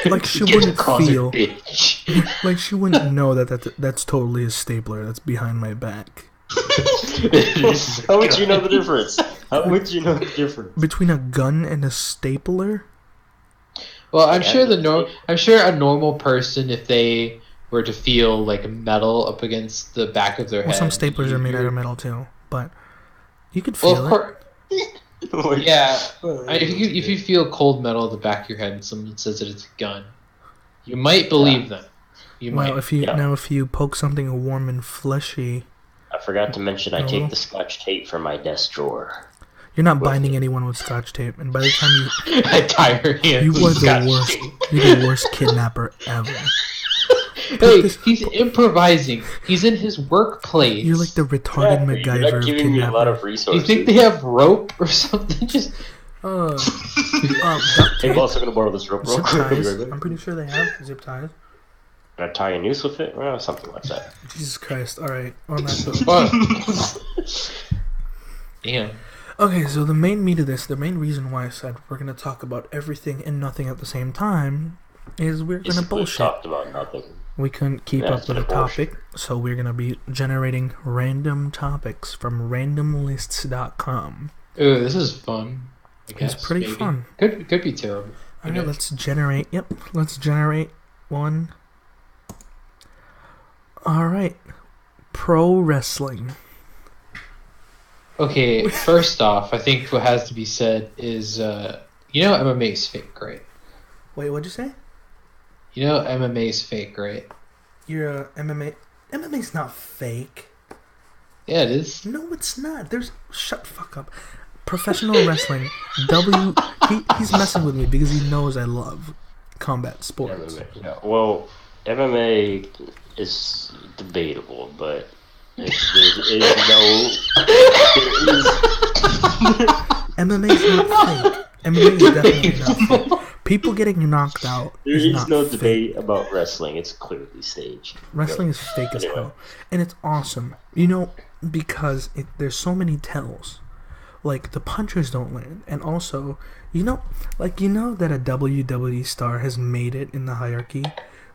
Like she Get wouldn't the closet, feel. bitch. Like she wouldn't know that's totally a stapler that's behind my back. How would you know the difference? How would you know the difference? Between a gun and a stapler? Well, I'm sure a normal person, if they were to feel like metal up against the back of their Well, head. some staplers are made out of metal too, but you could feel Well, of course. Like, Yeah. If you feel cold metal at the back of your head and someone says that it's a gun, you might believe them. You might. Well, if you poke something warm and fleshy, I forgot to mention I No. take the scotch tape from my desk drawer. you're not binding anyone with scotch tape, and by the time I tie her hands. you with are the scotch worst, tape. you're the worst kidnapper ever. Hey, he's improvising. He's in his workplace. You're like the retarded You're MacGyver not of giving me a lot of kidnapping. You resources. think they have rope or something? Just Duct Hey, tape, boss, I'm gonna borrow this rope real zip quick. I'll be ties. right back. I'm pretty sure they have zip ties. Can I tie a noose with it? Well, something like that. Jesus Christ! All right, on that note. fuck. Damn. Okay, so the main meat of this, the main reason why I said we're gonna talk about everything and nothing at the same time, is we're gonna Basically, bullshit. talked about nothing. We couldn't keep Yeah, up with a it's bullshit. topic, so we're gonna be generating random topics from randomlists.com. Ooh, this is fun. I It's guess, pretty maybe. fun. Could be terrible. Who Alright, knows? let's generate. Yep, let's generate one. Alright, pro wrestling. Okay, first off, I think what has to be said is, MMA is fake, right? Wait, what'd you say? You know MMA is fake, right? You're a MMA. MMA's not fake. Yeah, it is. No, it's not. Shut the fuck up. Professional wrestling. He's messing with me because he knows I love combat sports. MMA. Yeah, well, MMA is debatable, but there is no. MMA's not fake. MMA is definitely not fake. People getting knocked out There is is not no fake. debate about wrestling. It's clearly staged. Wrestling is fake as Anyway. hell, and it's awesome. You know, because there's so many tells. Like the punches don't land, and also, you know that a WWE star has made it in the hierarchy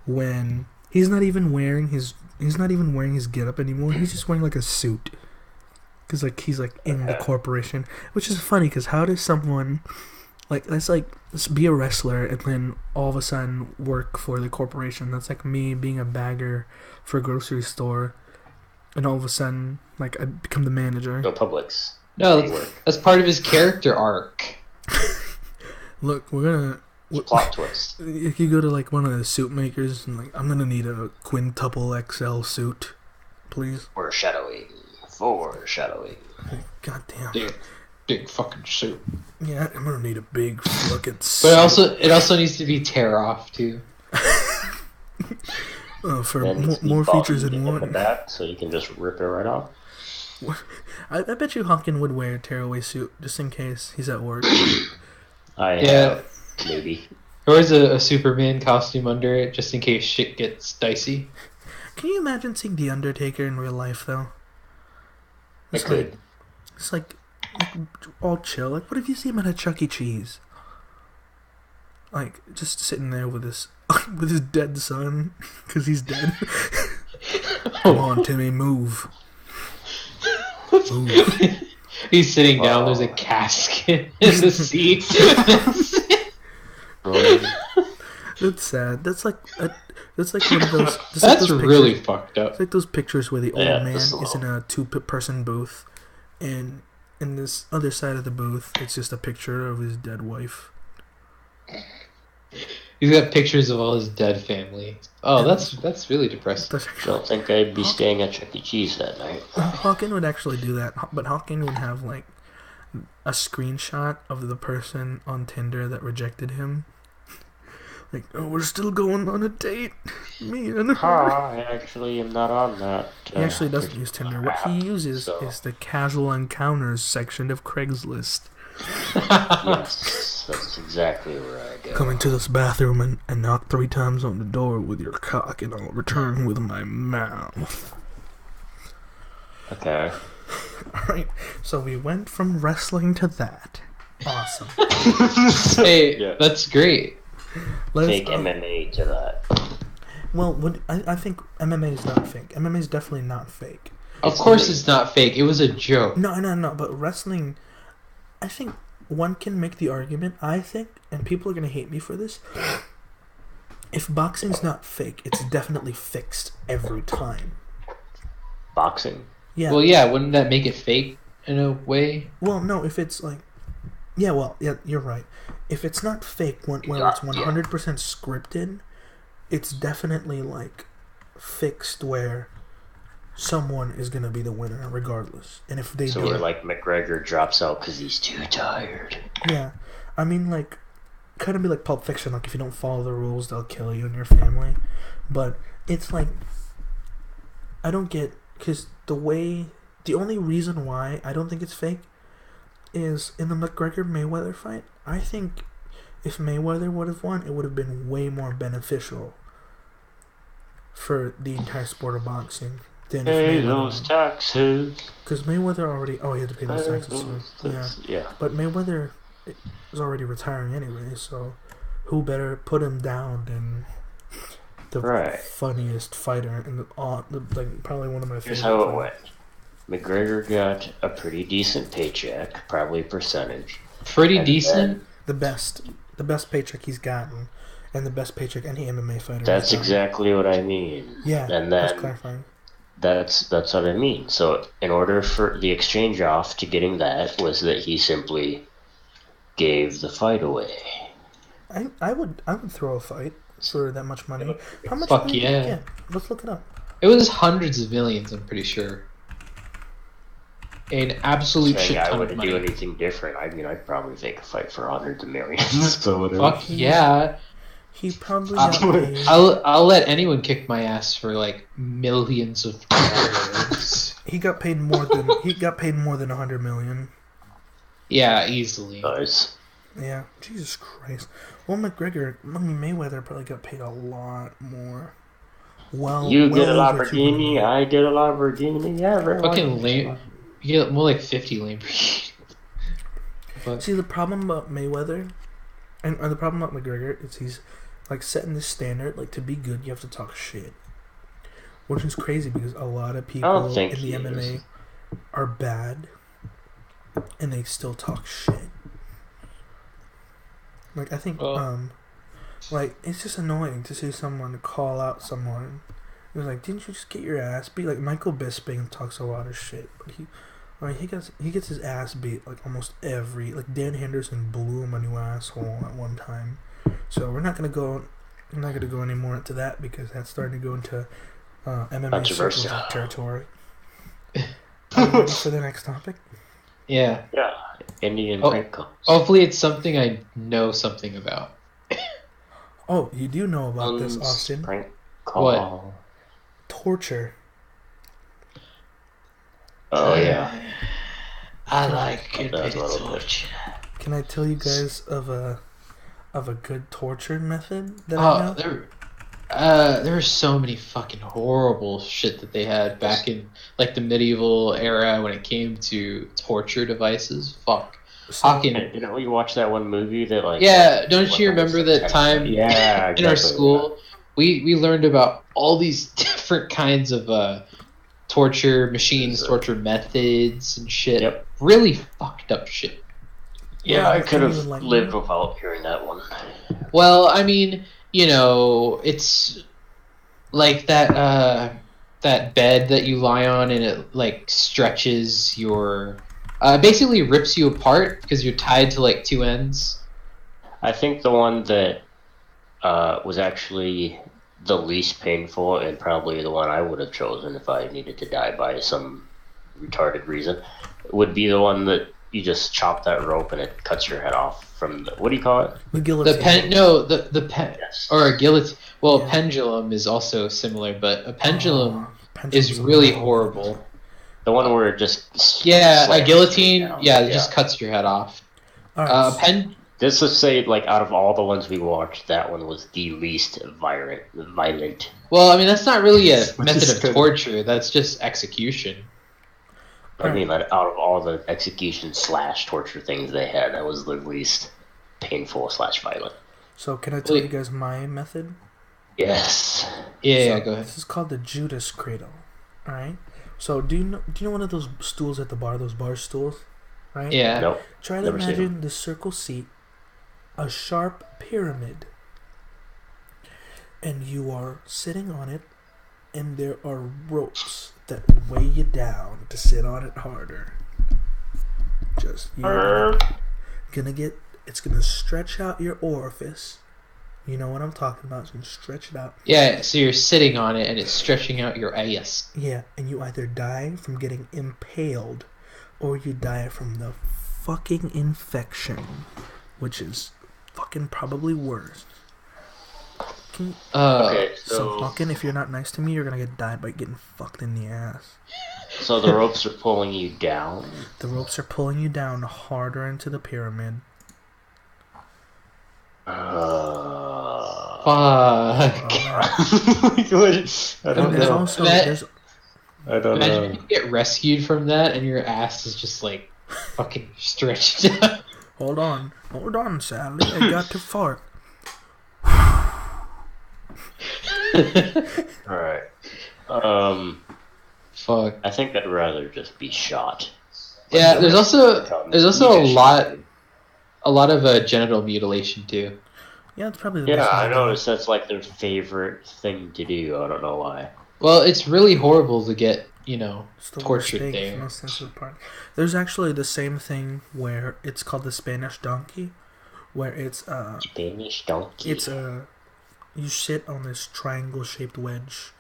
when he's not even wearing his getup anymore. He's just wearing like a suit, because like he's like in the corporation, which is funny. Because how does someone let's be a wrestler and then all of a sudden work for the corporation? That's like me being a bagger for a grocery store, and all of a sudden like I become the manager. Go Publix. No, that's part of his character arc. Look, we're gonna. Plot twist. If you go to like one of the suit makers and like, I'm gonna need a quintuple XL suit, please. Foreshadowing. God damn. Big fucking suit. Yeah, I'm gonna need a big fucking But suit. it also needs to be tear off too. For Then more features and in the more. back, so you can just rip it right off. I bet you Hawken would wear a tearaway suit just in case he's at work. I Yeah. have maybe. Or is a Superman costume under it just in case shit gets dicey? Can you imagine seeing The Undertaker in real life, though? I could. It's like all chill. Like, what if you see him at a Chuck E. Cheese? Like, just sitting there with his dead son, because he's dead. Come on, Timmy, move. Move. He's sitting down, there's a casket in the seat. That's sad. That's like one of those. That's really fucked up. It's like those pictures where the old man that's is in a two-person booth, and in this other side of the booth, it's just a picture of his dead wife. He's got pictures of all his dead family. Oh, that's really depressing. That's I actually, don't think I'd be staying at Chuck E. Cheese that night. Hawken would actually do that, but Hawken would have like a screenshot of the person on Tinder that rejected him. Like, oh, we're still going on a date. Me and her. I actually am not on that. He actually doesn't use Tinder. What he uses is the casual encounters section of Craigslist. Yes, that's exactly where I go. Come into this bathroom and knock 3 times on the door with your cock, and I'll return with my mouth. Okay. Alright, so we went from wrestling to that. Awesome. Hey, Yeah. that's great. Fake MMA to that. Well, I think MMA is not fake. MMA is definitely not fake. Of course it's not fake. It was a joke. No. But wrestling, I think one can make the argument, I think, and people are going to hate me for this, if boxing's not fake, it's definitely fixed every time. Boxing? Yeah. Well, yeah, wouldn't that make it fake in a way? Well, no, if it's like... Yeah, you're right. If it's not fake, where it's 100% scripted, it's definitely, like, fixed where someone is going to be the winner regardless. And if they So where, like, McGregor drops out because he's too tired. Yeah. I mean, like, kind of be like Pulp Fiction. Like, if you don't follow the rules, they'll kill you and your family. But it's like... I don't get... Because the only reason why I don't think it's fake is in the McGregor-Mayweather fight, I think if Mayweather would have won, it would have been way more beneficial for the entire sport of boxing than if Pay Mayweather those won. taxes. Because Mayweather already... Oh, he had to pay those taxes too. Yeah. But Mayweather is already retiring anyway, so who better put him down than the funniest fighter in like probably one of my favorite. Here's how it went. McGregor got a pretty decent paycheck, probably percentage. Pretty decent? The best paycheck he's gotten, and the best paycheck any MMA fighter. That's exactly what I mean. Yeah, and that's then clarifying. That's what I mean. So in order for the exchange off to getting that was that he simply gave the fight away. I would throw a fight for that much money. How much Fuck money yeah. did he get? Let's look it up. It was hundreds of millions, I'm pretty sure. An absolute Saying shit I ton of wouldn't money. do anything different. I mean, I'd probably take a fight for hundreds of millions. So whatever. Fuck yeah. He probably got paid. I'll let anyone kick my ass for like millions of dollars. He got paid more than 100 million. Yeah, easily. Nice. Yeah, Jesus Christ. Well, Mayweather probably got paid a lot more. Well, You get a over 200 Lamborghini, million. I get a Lamborghini. Yeah, everyone. Fucking lame. You get more like 50 Lamborghinis. But See, the problem about Mayweather, and or the problem about McGregor, is he's like setting this standard. Like, to be good, you have to talk shit, which is crazy because a lot of people in think the he MMA is. are bad, and they still talk shit. Like, I think, like, it's just annoying to see someone call out someone. It was like, didn't you just get your ass beat? Like, Michael Bisping talks a lot of shit, but he gets his ass beat like almost like Dan Henderson blew him a new asshole at one time. So I'm not gonna go anymore into that because that's starting to go into MMA circle territory. Are you ready for the next topic? yeah. Yeah, Indian prank calls. Hopefully it's something I know something about. Oh, you do know about this, Austin. Prank Call. Torture. Oh yeah. I like a That's bit a of little bit. torture. Can I tell you guys of a good torture method that I know? There were so many fucking horrible shit that they had back in like the medieval era when it came to torture devices. Fuck. So- Fucking Didn't we watch that one movie that like? yeah, don't what, you like, remember some that kind of- time Yeah, in our exactly, school we learned about all these different kinds of torture machines, torture methods and shit. Yep. Really fucked up shit. Yeah, I could Can you have enlighten lived me? without hearing that one. Well, I mean, you know, it's like that bed that you lie on and it like stretches your basically rips you apart because you're tied to like two ends. I think the one that was actually the least painful and probably the one I would have chosen if I needed to die by some retarded reason would be the one that you just chop that rope and it cuts your head off from the, what do you call it? The The guillotine. pen no the pen Yes. or a guillotine. Well, Yeah. a pendulum is also similar, but a pendulum Pendulum's is a really metal horrible. The one where it just Yeah, a slams guillotine. you down. Yeah, it just cuts your head off. one. All right. Pen. Just to say, like, out of all the ones we watched, that one was the least violent. Well, I mean that's not really a Which method is of good. torture. That's just execution. I mean, like, out of all the execution / torture things they had, that was the least painful / violent. So can I tell Wait. you guys my method? Yes. Yeah, So, go ahead. This is called the Judas Cradle. All right. So do you know one of those stools at the bar, those bar stools, right? Yeah. Nope. Try to Never seen imagine the circle seat, a sharp pyramid, and you are sitting on it, and there are ropes that weigh you down to sit on it harder. Just you're gonna get. It's gonna stretch out your orifice. You know what I'm talking about. It's gonna stretch it out. Yeah, so you're sitting on it and it's stretching out your ass. Yeah, and you either die from getting impaled, or you die from the fucking infection, which is fucking probably worse. Can, Okay, so so Hawken, if you're not nice to me, you're gonna get died by getting fucked in the ass. so the ropes are pulling you down. The ropes are pulling you down harder into the pyramid. Fuck. I don't And there's know. also That- there's I don't Imagine know. you get rescued from that and your ass is just like fucking stretched out. hold on, Sally, I got to fart. Alright. Fuck. I think I'd rather just be shot. Yeah, there's also Mutilation. a lot of genital mutilation too. Yeah, it's probably the Yeah, best thing I to do. noticed that's like their favorite thing to do. I don't know why. Well, it's really horrible to get, you know, It's the worst tortured thing, there. most sensitive part. There's actually the same thing where it's called the Spanish donkey, where it's Spanish donkey. you sit on this triangle-shaped wedge,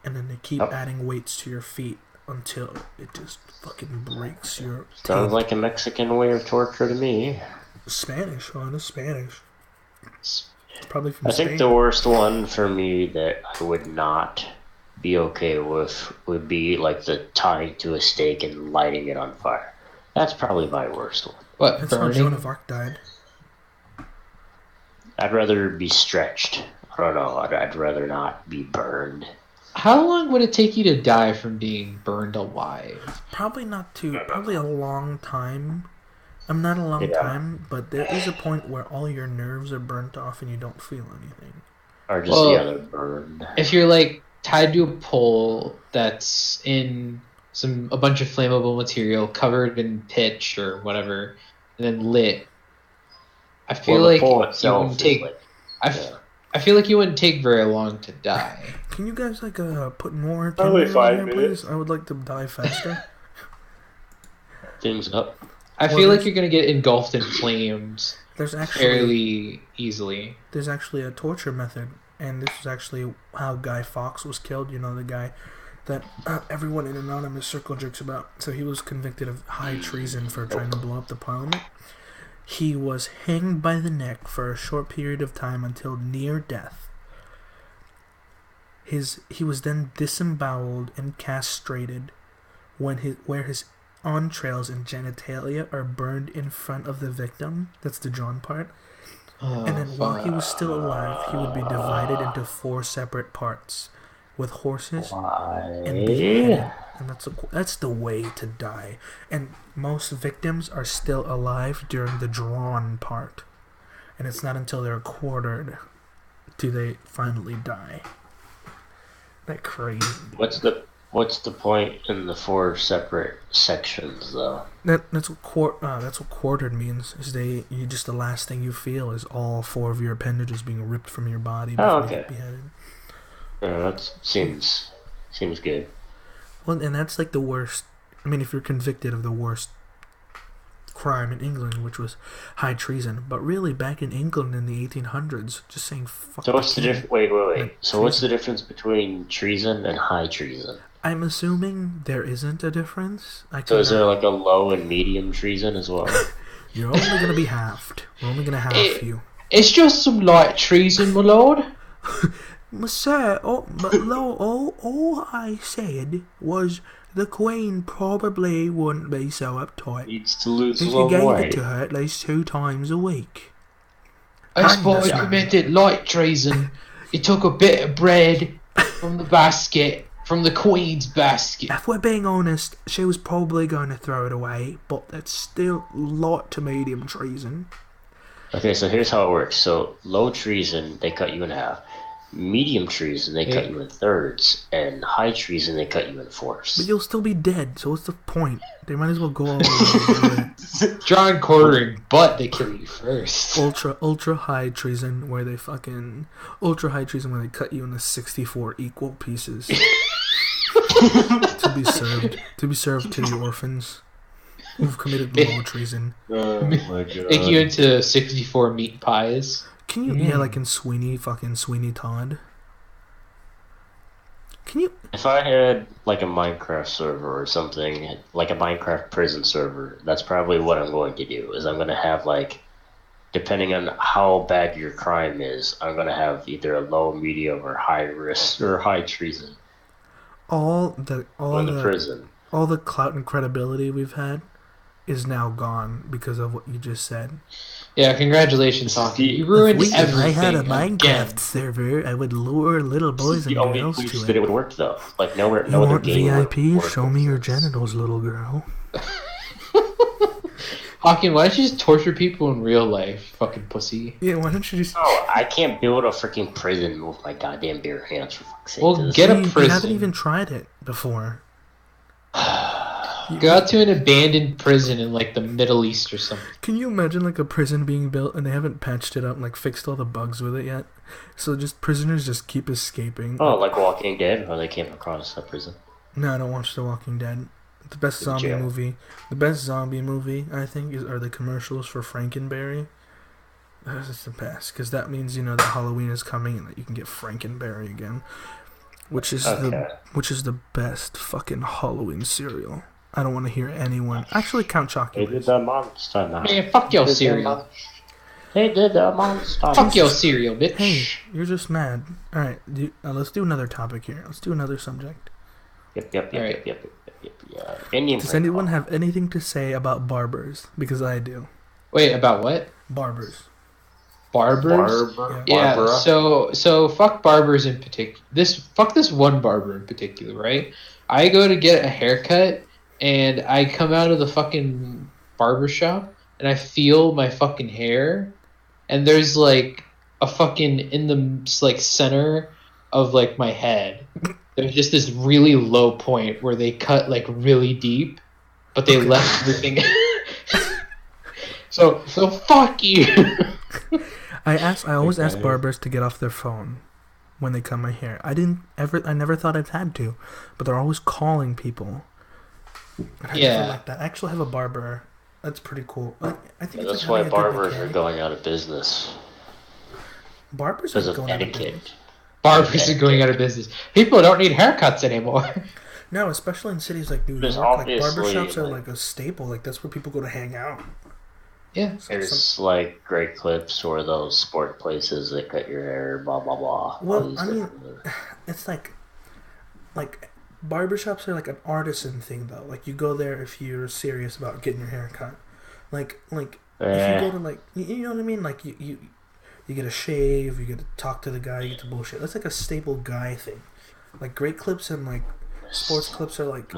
and then they keep Yep. adding weights to your feet until it just fucking breaks your Sounds teeth. like a Mexican way of torture to me. Spanish, it's Spanish. It's probably from I Spain. think the worst one for me that I would not be okay with would be like the tying to a stake and lighting it on fire. That's probably my worst one. What, That's how Joan of burning? Arc died. I'd rather be stretched. I don't know. I'd rather not be burned. How long would it take you to die from being burned alive? Probably a long time. I'm not a long Yeah. time, but there is a point where all your nerves are burnt off and you don't feel anything. Or just Well, the other burned. If you're like tied to a pole that's in a bunch of flammable material covered in pitch or whatever, and then lit, I feel Well, the like pole you itself wouldn't is take. like, I feel like you wouldn't take very long to die. Can you guys put more Probably timer on 5 here, minutes. please? I would like to die faster. things up. I Well, feel like there's- you're gonna get engulfed in flames There's actually fairly easily. there's actually a torture method, and this is actually how Guy Fawkes was killed. You know, the guy that everyone in Anonymous Circle jokes about. So he was convicted of high treason for trying to blow up the parliament. He was hanged by the neck for a short period of time until near death. He was then disemboweled and castrated where his entrails and genitalia are burned in front of the victim. That's the drawn part. And then while he was still alive, he would be divided into 4 separate parts with horses and beheaded. And that's the way to die. And most victims are still alive during the drawn part. And it's not until they're quartered do they finally die. That crazy. What's the point in the 4 separate sections though? That's what quartered means. Is the last thing you feel is all 4 of your appendages being ripped from your body before you get beheaded. Yeah, that seems good. Well, and that's like the worst. I mean, if you're convicted of the worst crime in England, which was high treason, but really back in England in the 1800s, just saying fuck. So what's the difference? Wait. So what's the difference between treason and high treason? I'm assuming there isn't a difference. So is there like a low and medium treason as well? You're only going to be halved. We're only going to half you. It's just some light treason, my lord. Sir, all I said was the Queen probably wouldn't be so uptight. Needs to lose if a little you weight. gave it to her at least 2 times a week. I suppose you committed light treason. You took a bit of bread from the basket, from the Queen's basket. If we're being honest, she was probably going to throw it away, but that's still light to medium treason. Okay, so here's how it works. So low treason, they cut you in half. Medium treason, they cut you in thirds, and high treason, they cut you in fourths. But you'll still be dead, so what's the point? They might as well go all the way. Drawn quartering, but they kill you first. Ultra high treason, where they cut you into 64 equal pieces to be served to the orphans who've committed low treason. Oh my god! Take you into 64 meat pies. Can you, like in Sweeney Todd? Can you... If I had, like, a Minecraft server or something, like a Minecraft prison server, that's probably what I'm going to do, is I'm going to have, like, depending on how bad your crime is, I'm going to have either a low, medium, or high risk, or high treason. All the prison. All the clout and credibility we've had is now gone because of what you just said. Yeah, congratulations, Hockey. You ruined everything. If I had a Minecraft server, I would lure little boys and girls to it. That it would work though. Like no you other want game VIP? Show me your genitals, little girl. Hawking, why don't you just torture people in real life, fucking pussy? Yeah, why don't you just... Oh, I can't build a freaking prison with my goddamn bare hands, for fuck's sake. Well, get a prison. You haven't even tried it before. Go out to an abandoned prison in, like, the Middle East or something. Can you imagine, like, a prison being built and they haven't patched it up and, like, fixed all the bugs with it yet? So just prisoners just keep escaping. Oh, like Walking Dead, where they came across a prison? No, I don't watch The Walking Dead. The best zombie movie, I think, are the commercials for Frankenberry. That's the best, because that means, that Halloween is coming and that you can get Frankenberry again. Which is the best fucking Halloween cereal. I don't want to hear anyone. Actually, Count Chocula. They did the monster now. Man, fuck your cereal. They did the monster. Fuck your cereal, bitch. Hey, you're just mad. Alright, let's do another topic here. Let's do another subject. Yep. Does anyone have anything to say about barbers? Because I do. Wait, about what? Barbers. Yeah. So fuck barbers in particular. Fuck this one barber in particular, right? I go to get a haircut, and I come out of the fucking barber shop, and I feel my fucking hair, and there's like a fucking in the like center of like my head. There's just this really low point where they cut like really deep, but they left everything. So fuck you. I always ask barbers to get off their phone when they cut my hair. I never thought I'd had to, but they're always calling people. Yeah. Like that. I actually have a barber. That's pretty cool. I think that's why barbers are going out of business. Barbers are going out of business. Barbers are going out of business. People don't need haircuts anymore. No, especially in cities like New York, like barbershops are like a staple. Like that's where people go to hang out. Yeah. There's like great clips or those sport places that cut your hair, blah blah blah. Well, I mean, it's like barbershops are like an artisan thing though. Like you go there if you're serious about getting your hair cut. Like if you go to like you know what I mean? Like you get a shave, you get to talk to the guy, you get to bullshit. That's like a staple guy thing. Like great clips and like sports clips are like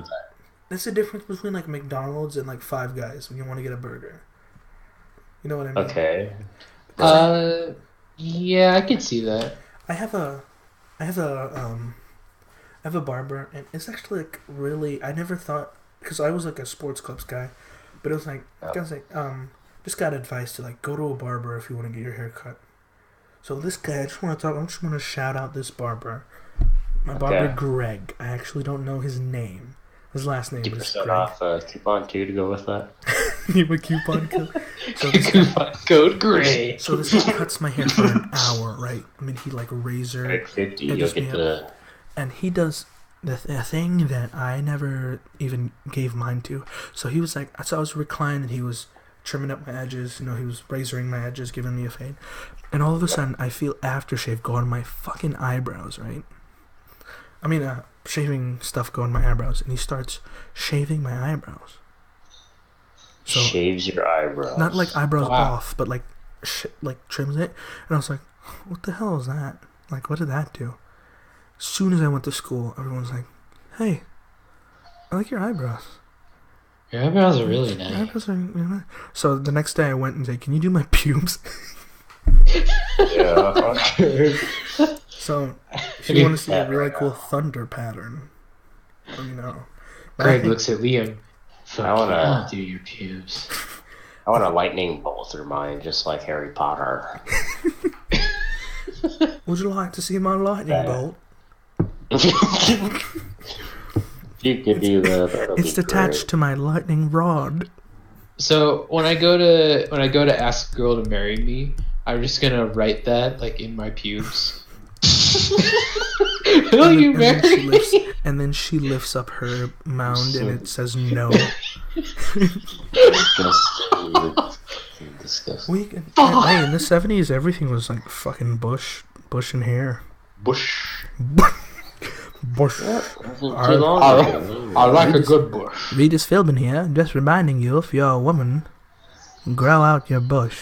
that's the difference between like McDonald's and like Five Guys when you want to get a burger. You know what I mean? Okay. Yeah, I could see that. I have a barber, and it's actually like really. I never thought because I was like a sports clips guy, but it was like guys like just got advice to like go to a barber if you want to get your hair cut. So this guy, I just want to shout out this barber. My barber Greg. I actually don't know his name. His last name is Greg. off coupon 2 to go with that. You have a coupon code. So Coupon code Greg. So this guy cuts my hair for an hour, right? I mean, he like razor. Greg 50, and you'll get the... And he does the thing that I never even gave mine to. So he was like, so I was reclined and he was trimming up my edges. You know, he was razoring my edges, giving me a fade. And all of a sudden, I feel aftershave go on my fucking eyebrows, right? I mean, shaving stuff go on my eyebrows. And he starts shaving my eyebrows. So, shaves your eyebrows. not like eyebrows off, but like trims it. And I was like, what the hell is that? Like, what did that do? As soon as I went to school, everyone's like, hey, I like your eyebrows. Your eyebrows are really nice. Your eyebrows are really nice. So the next day I went and said, can you do my pubes? Yeah, okay. So if you want to see a really cool thunder pattern, let me know. Greg looks at Liam. I wanna do your pubes. I want a lightning bolt through mine, just like Harry Potter. Would you like to see my lightning bolt? You could do that. It's attached to my lightning rod. So when I go to ask a girl to marry me, I'm just gonna write that like in my pubes. Will you marry me? And then she lifts up her mound and it says no. Disgusting. Hey, in the 70s, everything was like fucking bush and hair. Bush. Bush. I like a good bush. Regis Philbin here, just reminding you if you're a woman, grow out your bush.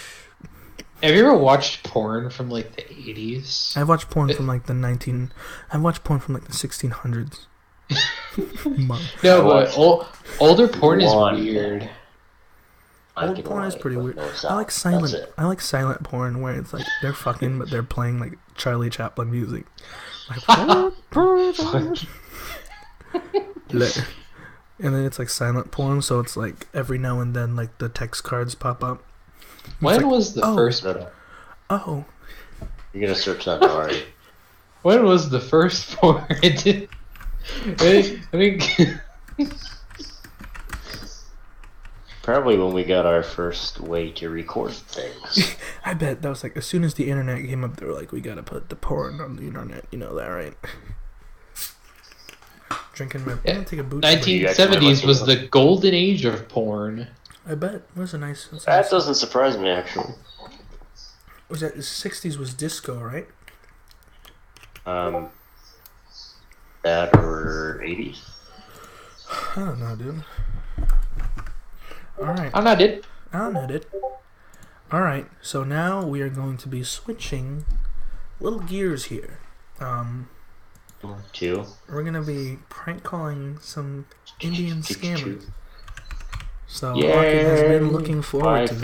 Have you ever watched porn from like the 80s? I've watched porn from like the I've watched porn from like the 1600s. No, but older porn is weird. Old porn is pretty weird. I like silent porn where it's like they're fucking but they're playing like Charlie Chaplin music. Like, and then it's like silent porn, so it's like every now and then like the text cards pop up. When was the first? Oh, you're gonna search that already. When was the first porn? I mean, probably when we got our first way to record things. I bet that was like as soon as the internet came up, they were like, "We gotta put the porn on the internet." You know that, right? Drinking my. I'm gonna take a boot. 1970s was the golden age of porn. I bet it was a nice. That doesn't surprise me, actually. Was that the 60s was disco, right? That or 80s? I don't know, dude. Alright. I'm not it. Alright, so now we are going to be switching little gears here. Two. We're going to be prank calling some Indian scammers. So Rocket has been looking forward to this.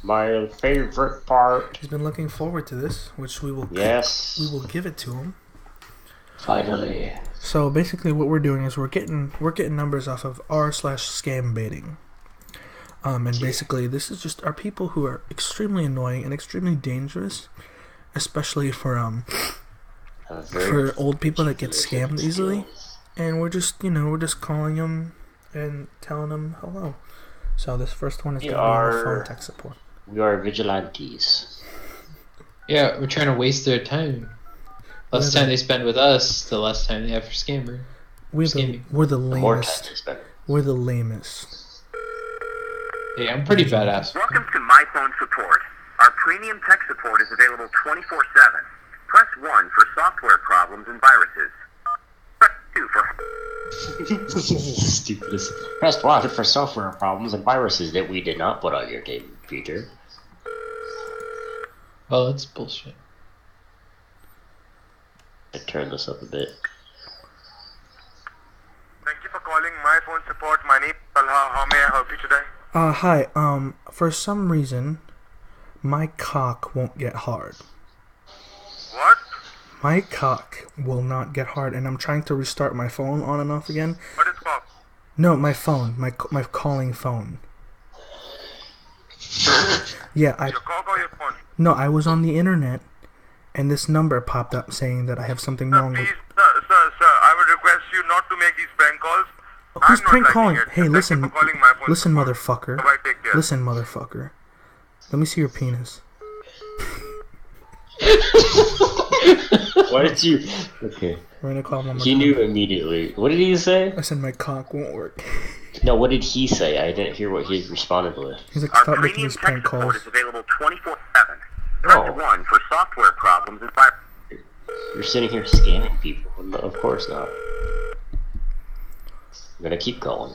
My favorite part. He's been looking forward to this, which we will Yes. we will give it to him. Finally. So basically, what we're doing is we're getting numbers off of r/scam baiting. And basically, this is just our people who are extremely annoying and extremely dangerous, especially for old people that get scammed easily. And we're just calling them and telling them hello. So this first one is going to be on the phone tech support. We are vigilantes. Yeah, we're trying to waste their time. Less time they spend with us, the less time they have for scammer. We're the lamest. We're the lamest. Yeah, I'm pretty badass. Welcome to My Phone Support. Our premium tech support is available 24/7. Press 1 for software problems. problems and viruses. Press 2 for... This is the stupidest. Press 1 for software problems and viruses that we did not put on your game computer. Oh, that's bullshit. I turn this up a bit. Thank you for calling my phone support. My name is Talha. How may I help you today? Hi, for some reason, my cock won't get hard. What? My cock will not get hard, and I'm trying to restart my phone on and off again. What is called? No, my phone, my calling phone. Yeah, Your cock or your phone? No, I was on the internet, and this number popped up saying that I have something Sir, wrong with... please, sir, I would request you not to make these prank calls. Who's I'm not prank liking calling? it. Hey, Thank listen, you for calling my phone listen, support. motherfucker. Bye-bye, take care. Listen, motherfucker. Let me see your penis. Why did you... Okay. We're gonna call him one more He time. knew immediately. What did he say? I said my cock won't work. No, what did he say? I didn't hear what he responded with. He's like, Our stop making premium these tech prank support calls. is available 24/7. Press Oh. 1 for software problems and viruses. You're sitting here scamming people. No, of course not. I'm gonna keep going.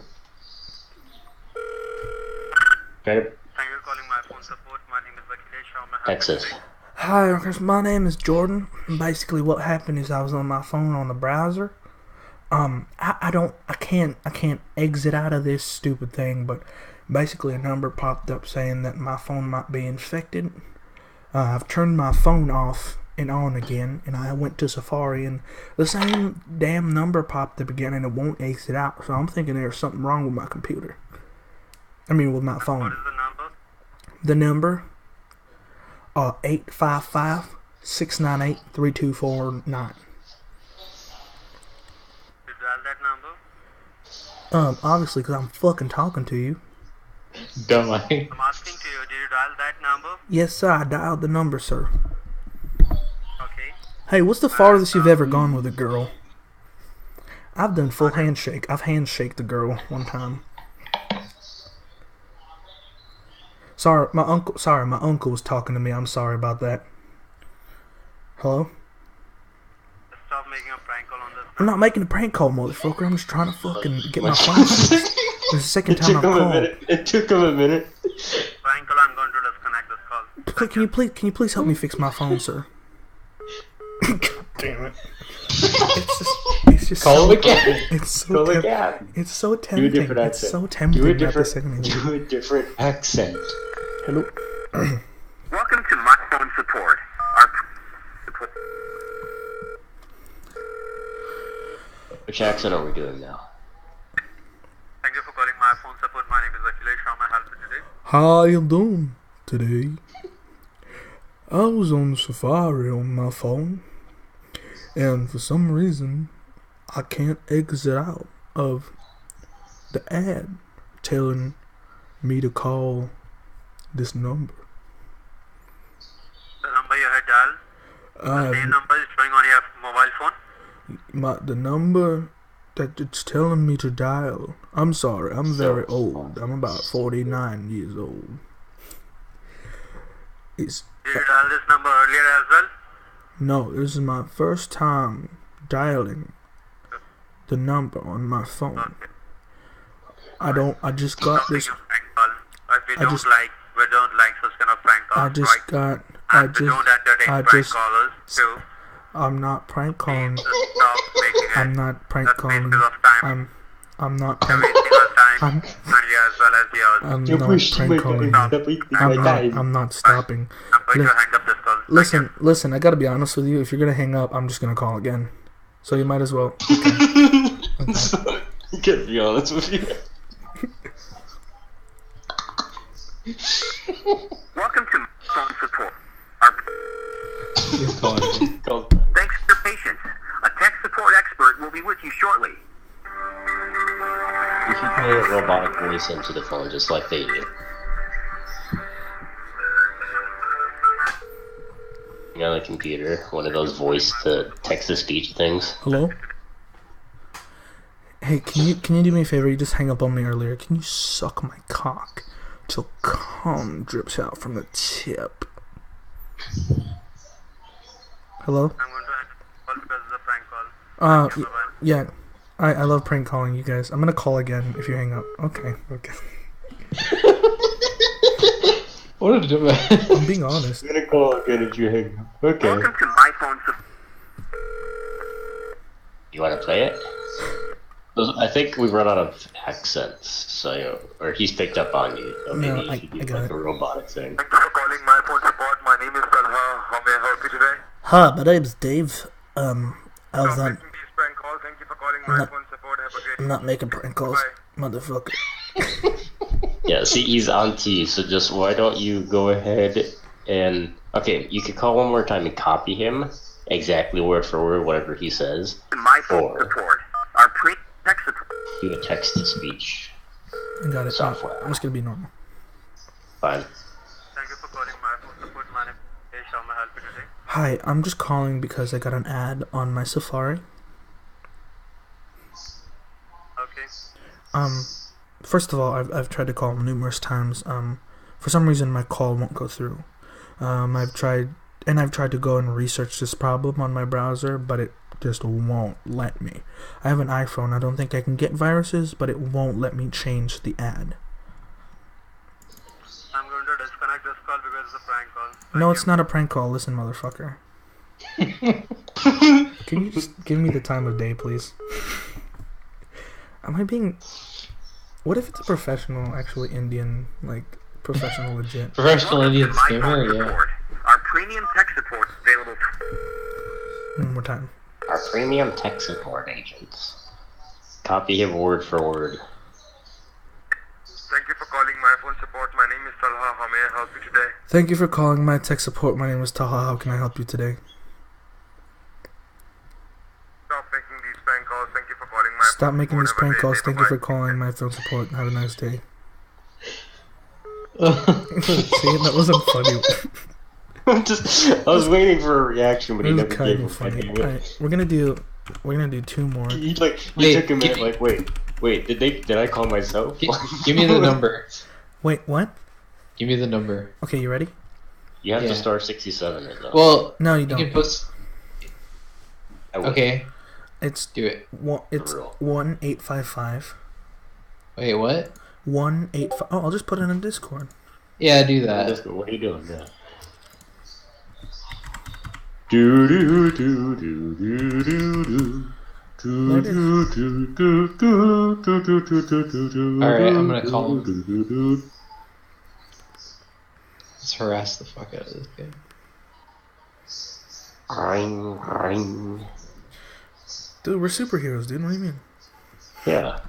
Okay, Thank you for calling my phone support. My name is Akhilesh. How may I help you Texas. today? Hi, Chris. My name is Jordan. And basically, what happened is I was on my phone on the browser. I can't exit out of this stupid thing. But basically, a number popped up saying that my phone might be infected. I've turned my phone off and on again, and I went to Safari, and the same damn number popped up again, and it won't exit out. So I'm thinking there's something wrong with my computer. I mean, with my What phone. is the number? The number, 855-698-3249. You dial that number? Obviously, because I'm fucking talking to you. Don't I? I'm asking to you, did you dial that number? Yes, sir, I dialed the number, sir. Okay. Hey, what's the farthest you've ever gone with a girl? I've done full handshake. I've handshaked a girl one time. Sorry, my uncle was talking to me. I'm sorry about that. Hello? Stop making a prank call on this. I'm not making a prank call, motherfucker. I'm just trying to fucking get my phone fixed. This is the second time I've called. It took him a minute. Prank call, I'm going to disconnect this call. Can you please help me fix my phone, sir? God damn it! It's just Call so, again. It's so Call tempting. again. It's so Do a tempting. different It's accent. so tempting Do a not to say different. anything. Do a different accent. Hello. Welcome to my phone support. Our support. Which accent are we doing now? Thank you for calling my phone support. My name is Akhilesh. How may I help you today? How you doing today? I was on Safari on my phone, and for some reason, I can't exit out of the ad telling me to call this number. The number you had dialed, the same number is showing on your mobile phone. The number that it's telling me to dial. I'm sorry, I'm very old. I'm about 49 years old. It's Did you dial this number earlier as well? no, this is my first time dialing the number on my phone. I just got Stop this. making prank call. We I don't just- like such kind of prank calls, I just right? got. And we don't entertain I prank just. callers too. I'm not prank calling. Just stop making it. I'm not prank That's calling. wasted of time. I'm not You're prank. wasting our time I'm- and you as well as yours. I'm You're not wasting prank my calling. time. Stop wasting my time. I'm not stopping. I'm going Li- to hang up this call. Thank you. Listen. I gotta be honest with you. If you're gonna hang up, I'm just gonna call again. So you might as well. I can't be honest with you. Welcome to phone support. Our Go. Thanks for your patience. A tech support expert will be with you shortly. You should play a robotic voice into the phone just like they do. You know, the computer, one of those voice to text to speech things. Hello. Hey, can you do me a favor? You just hang up on me earlier. Can you suck my cock till cum drips out from the tip? Hello. I'm going to hang up the call because it's a prank Yeah. I love prank calling you guys. I'm gonna call again if you hang up. Okay. What a dumbass. I'm being honest. I'm gonna call again if you hang up. Okay. Welcome to my phone support. You want to play it? I think we've run out of accents, so or he's picked up on you. So maybe No, you should do I got like it. a robotic thing. Thank you for calling my phone support. My name is Talha. How may I help you today? Hi, my name's Dave. I was Stop on. making these prank calls. Thank you for calling my phone support. Have a great I'm not making prank calls, Bye. motherfucker. Yeah, see, he's on to you, so just why don't you go ahead and... Okay, you could call one more time and copy him, exactly word for word, whatever he says, My phone or support. Our pre-text support. do a text-to-speech. I got it. Software. I'm just gonna be normal. Fine. Thank you for calling my phone support. My name is How may I help you today? Hi, I'm just calling because I got an ad on my Safari. Okay. First of all, I've tried to call numerous times. For some reason my call won't go through. I've tried to go and research this problem on my browser, but it just won't let me. I have an iPhone. I don't think I can get viruses, but it won't let me change the ad. I'm going to disconnect this call because it's a prank call. No, it's not a prank call. Listen, motherfucker. Can you just give me the time of day, please? Am I being... What if it's a professional, actually Indian, like, professional legit? Professional Indian My phone scammer, yeah. support. Our premium tech support is available. One more time. Our premium tech support agents. Copy him word for word. Thank you for calling my phone support. My name is Talha. How may I help you today? Thank you for calling my tech support. My name is Taha. How can I help you today? Stop making these prank calls. Thank you for calling my Stop phone making support. these Have a prank great calls. day. Thank you for Bye-bye. calling my phone support. Have a nice day. See, that wasn't funny. I was waiting for a reaction, but It he was never kind gave of a funny. fucking Alright, we're gonna do two more. He took a Wait, minute, like, wait, did I call myself? Give me the number. Wait, what? Give me the number. Okay, you ready? You have Yeah. to start 67 it though. Well, No, you you can don't. post. I will. Okay, It's do it. it's Real. 1-855. Wait, what? 185. Oh, I'll just put it in Discord. Yeah, do that. What are you doing now? Do do do do do do do. There it is. Alright, I'm gonna call him. Let's harass the fuck out of this guy. Ring, ring. Dude, we're superheroes, dude. What do you mean? Yeah.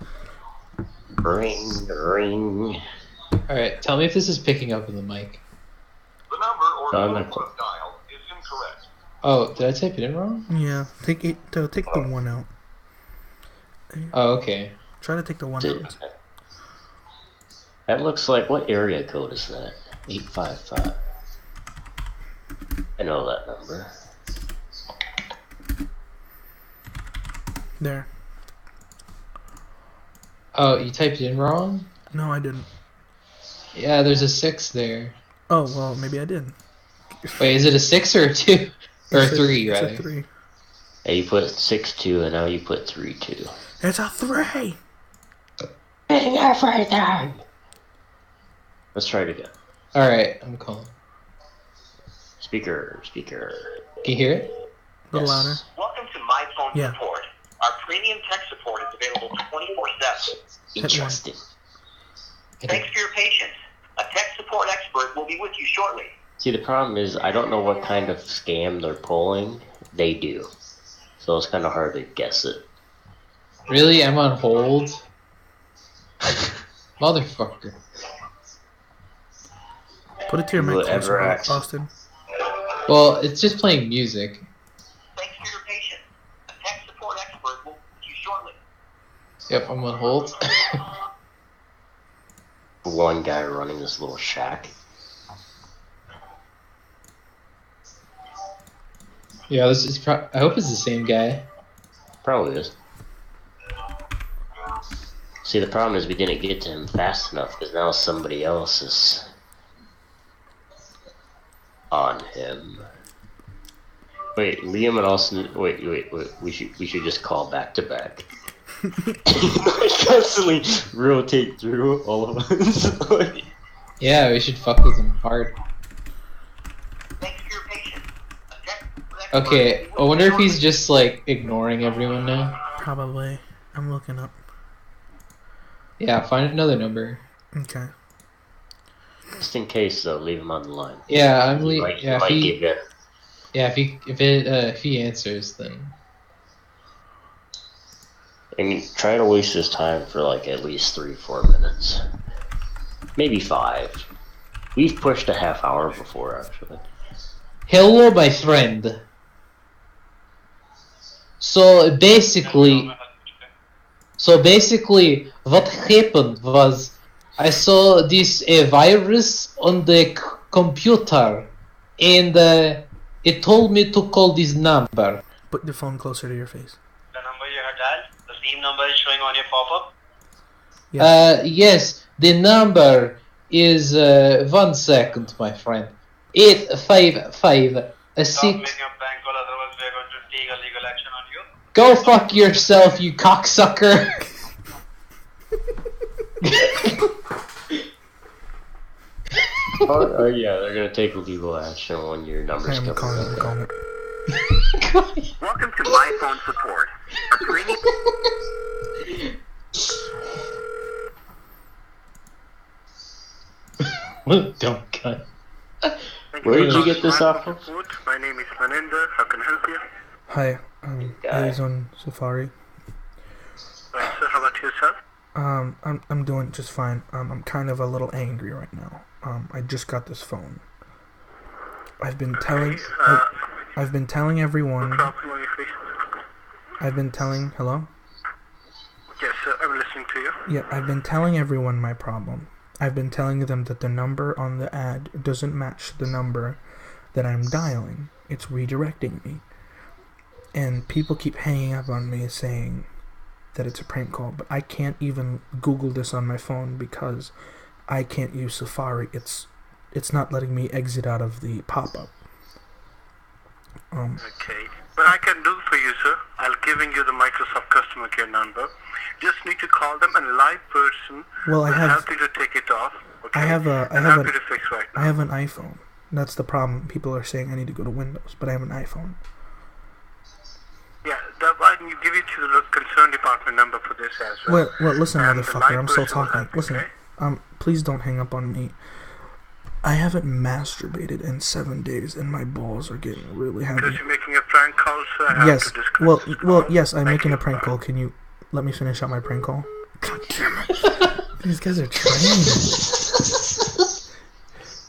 Ring, ring. Alright, tell me if this is picking up in the mic. The number or No, I'm phone not- was dialed is incorrect. Oh, did I type it in wrong? Yeah, take the one out. Oh, okay. Try to take the one Dude, out. that looks like, what area code is that? 855. I know that number. There. Oh, you typed it in wrong? No, I didn't. Yeah, there's a 6 there. Oh, well, maybe I did. Wait, is it a 6 or a 2? Or a It's 3, it's rather? a 3. Hey, you put 6-2 and now you put 3-2. It's a 3! Let's try it again. Alright, I'm calling. Speaker. Can you hear it? A little Yes. louder. Welcome to my phone Yeah. support. Our premium tech support is available 24/7. Interesting. Thanks for your patience. A tech support expert will be with you shortly. See, the problem is I don't know what kind of scam they're pulling. They do. So it's kind of hard to guess it. Really? I'm on hold? Motherfucker. Put it to your mic Whatever closer, accent. Austin. Well, it's just playing music. Thanks for your patience. A tech support expert will be with you shortly. Yep, I'm on hold. One guy running this little shack. Yeah, this is I hope it's the same guy. Probably is. See, the problem is we didn't get to him fast enough because now somebody else is on him. Wait, Liam and Austin. Wait. We should just call back to back. Constantly rotate through all of us. Yeah, we should fuck with them hard. Okay, I wonder if he's just like ignoring everyone now. Probably. I'm looking up. Yeah, find another number. Okay. Just in case, though, leave him on the line. Yeah, I'm He might give in. Yeah, if he answers, then. I mean, try to waste his time for like at least 3-4 minutes, maybe 5. We've pushed a half hour before, actually. Hello, my friend. So basically, what happened was I saw this virus on the computer, and it told me to call this number. Put the phone closer to your face. The number you have dialed, the same number is showing on your pop-up. Yes, the number is 1 second, my friend. 855 Stop making a prank call, otherwise we are going to take a legal action on you. Go fuck yourself, you cocksucker. Oh yeah, they're gonna take legal action when your numbers I'm come calling it. Welcome to My Phone Support. A premium... Don't cut. Where did you get this off of? My name is Maninder. How can I help you? Hi, A's on Safari. Right, sir. How about yourself? I'm doing just fine. I'm kind of a little angry right now. I just got this phone. I've been telling everyone. Problem on your face? I've been telling. Hello? Yes, sir. I'm listening to you. Yeah, I've been telling everyone my problem. I've been telling them that the number on the ad doesn't match the number that I'm dialing. It's redirecting me. And people keep hanging up on me saying that it's a prank call, but I can't even Google this on my phone because I can't use Safari. It's not letting me exit out of the pop-up. Okay. What I can do for you, sir, I'll giving you the Microsoft customer care number. Just need to call them, and a live person Well, will help you to take it off. Okay? I have help you to fix right now. I have an iPhone. That's the problem. People are saying I need to go to Windows, but I have an iPhone. Yeah, I can give you to the concern department number for this as well. Well, listen, And the motherfucker, live I'm still person will talking. help you, Listen, okay? please don't hang up on me. I haven't masturbated in 7 days, and my balls are getting really heavy. Because you're making a prank call, sir, I have Yes, to disconnect this well, call. yes, I'm Thank making you. a prank call. Can you let me finish out my prank call? God damn it. These guys are trained.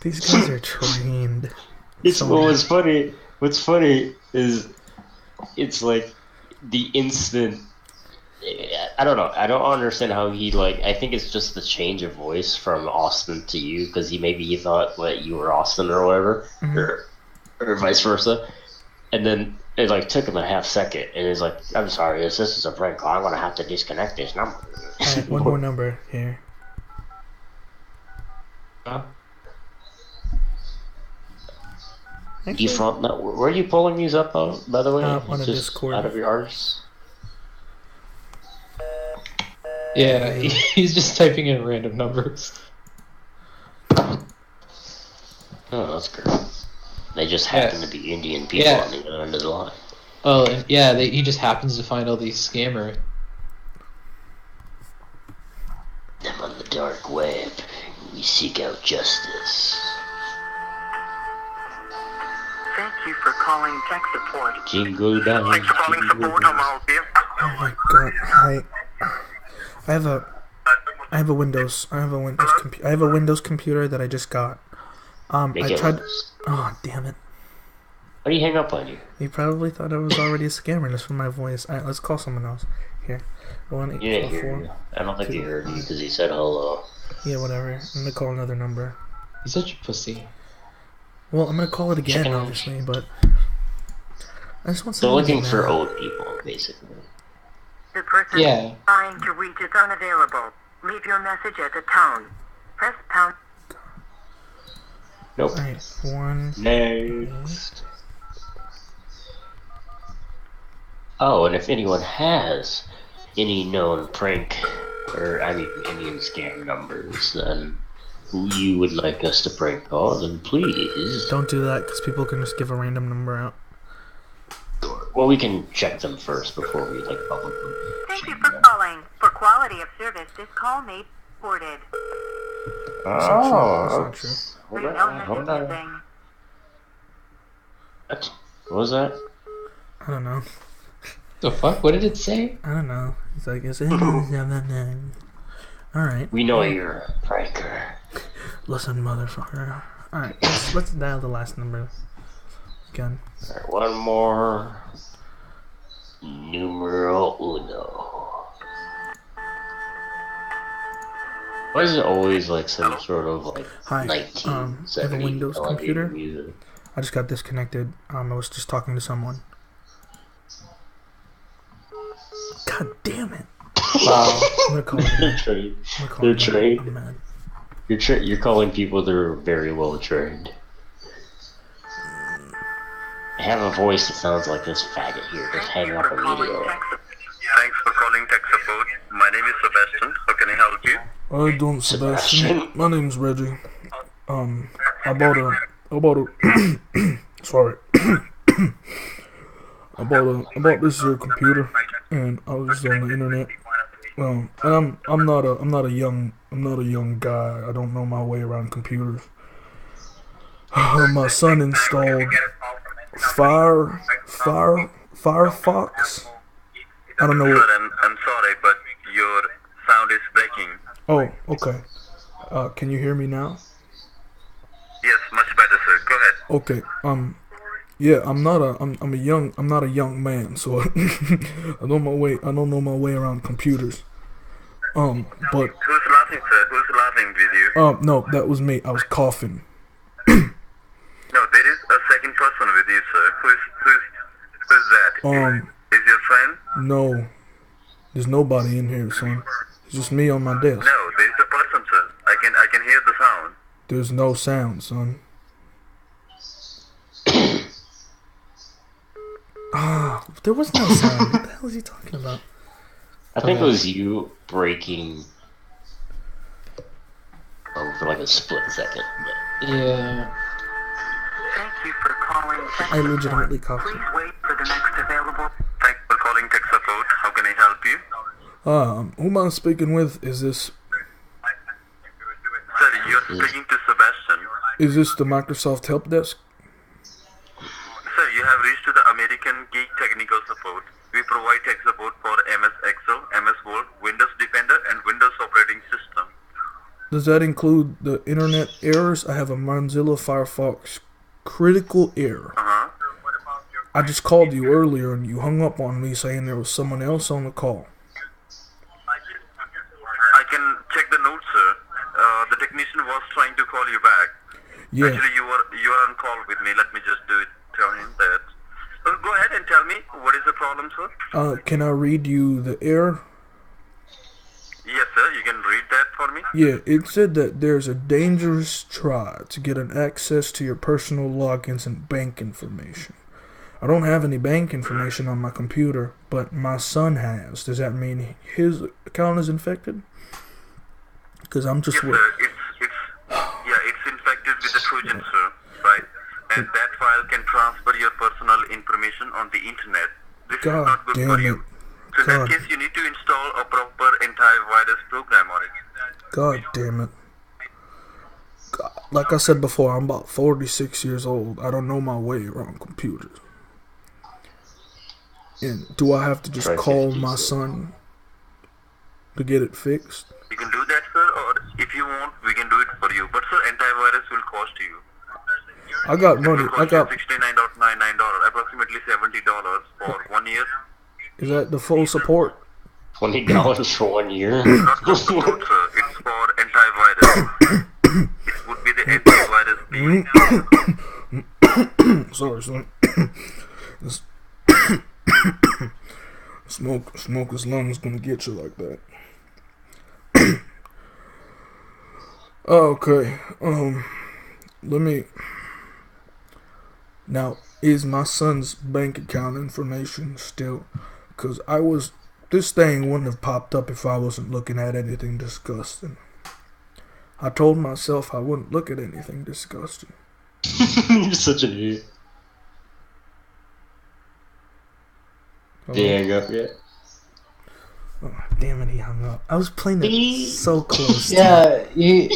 These guys are trained. What's funny is it's like the instant. I don't know. I don't understand how he I think it's just the change of voice from Austin to you because he thought that you were Austin or whatever, or vice versa, and then it took him a half second, and he's like, "I'm sorry, this is a prank call. I'm gonna have to disconnect this number." Alright, one more number here. Huh? Where are you pulling these up, by the way? On a Just Discord. out of your arse? Yeah, he's just typing in random numbers. Oh, that's great. They just happen to be Indian people on the other end of the line. Oh, and yeah, he just happens to find all these scammer. Them on the dark web. We seek out justice. Thank you for calling tech support. Jingle bells. Thanks for calling support. How may I help you? Oh my god! Hi. I have a Windows computer that I just got. I tried. Oh damn it! Why do you hang up on you? You probably thought I was already a scammer just from my voice. Alright, let's call someone else. Here. You didn't hear you. I don't think he heard you because he said hello. Yeah, whatever. I'm gonna call another number. He's such a pussy. Well, I'm gonna call it again, obviously, but I just want. They're looking for old people, basically. The person trying to reach is unavailable. Leave your message at the tone. Press pound. Nope. Alright, one. Next. Oh, and if anyone has any known prank, or I mean, any scam numbers, then who you would like us to prank call, then please. Don't do that, because people can just give a random number out. Well, we can check them first before we publicly. Thank you for calling. For quality of service, this call may be recorded. That's not true. Hold There's on, no hold message on. missing. What was that? I don't know. The fuck? What did it say? I don't know. It's like, alright. We know you're a pranker. Listen, motherfucker. Alright, let's dial the last number again. Alright, one more. Numero uno. Why is it always some sort of Hi, 1970s I have a Windows elevator computer. music? I just got disconnected. I was just talking to someone. God damn it. Wow. I'm gonna call it. They're trained. They're trained. I'm mad. You're calling people that are very well trained. I have a voice that sounds like this faggot here. Just hang up immediately. Thanks for calling tech support. My name is Sebastian. How can I help you? How you doing, Sebastian? My name's Reggie. I bought a sorry. I bought this here computer, and I was on the internet. And I'm not a young guy. I don't know my way around computers. My son installed Firefox. I don't know what. I'm sorry, but your sound is breaking. Oh, okay. Can you hear me now? Yes, much better, sir. Go ahead. Okay. Yeah, I'm not a young man, so I don't know my way around computers. But Who's laughing, sir? Who's laughing with you? no, that was me. I was coughing. No, there is a second person with you, sir. Who's that? Is your friend? No, there's nobody in here, son. It's just me on my desk. No, there is a person, sir. I can hear the sound. There's no sound, son. There was no sound. What the hell is he talking about? I think it was you breaking for a split second. But Yeah. Thank you for calling. I legitimately coughed. Please wait for the next available. Thanks for calling tech support. How can I help you? Who am I speaking with? Is this Sir, you're speaking to Sebastian. the Microsoft help desk? Sir, you have reached to the American Geek Technical Support. We provide tech support for MS Excel, MS Word, Windows Defender, and Windows operating system. Does that include the internet errors? I have a Mozilla Firefox critical error. I just called you earlier and you hung up on me saying there was someone else on the call. I can check the notes, sir. The technician was trying to call you back. Yeah. Actually, you are on call with me. Let me just do it. Tell him that. Go ahead and tell me what is the problem, sir. Can I read you the error? Yes, sir. You can read that for me. Yeah, it said that there's a dangerous try to get an access to your personal logins and bank information. I don't have any bank information on my computer, but my son has. Does that mean his account is infected? Because I'm just Yes, sir. It's infected with the Trojan, sir. Right? And that file can transfer your personal information on the internet. This is God not good damn for it. you. So in God. that case, you need to install a proper antivirus program on it. God damn it. God. Like I said before, I'm about 46 years old. I don't know my way around computers. And do I have to just Try call 50, my sir. son to get it fixed? You can do that, sir, or if you want, we can do it for you. But, sir, antivirus will cost you. I got money. It will I cost you got. $69.99, approximately $70 for 1 year. Is that the full support? $20 for 1 year. Not for support, sir. It's for antivirus. It would be the antivirus fee. Sorry, son. This- Smoker's lungs gonna get you like that. Okay. Let me. Now, is my son's bank account information still? Because this thing wouldn't have popped up if I wasn't looking at anything disgusting. I told myself I wouldn't look at anything disgusting. You're such an idiot. Hello? Did he hang up yet? Oh, damn it, he hung up. I was playing it so close. Yeah, you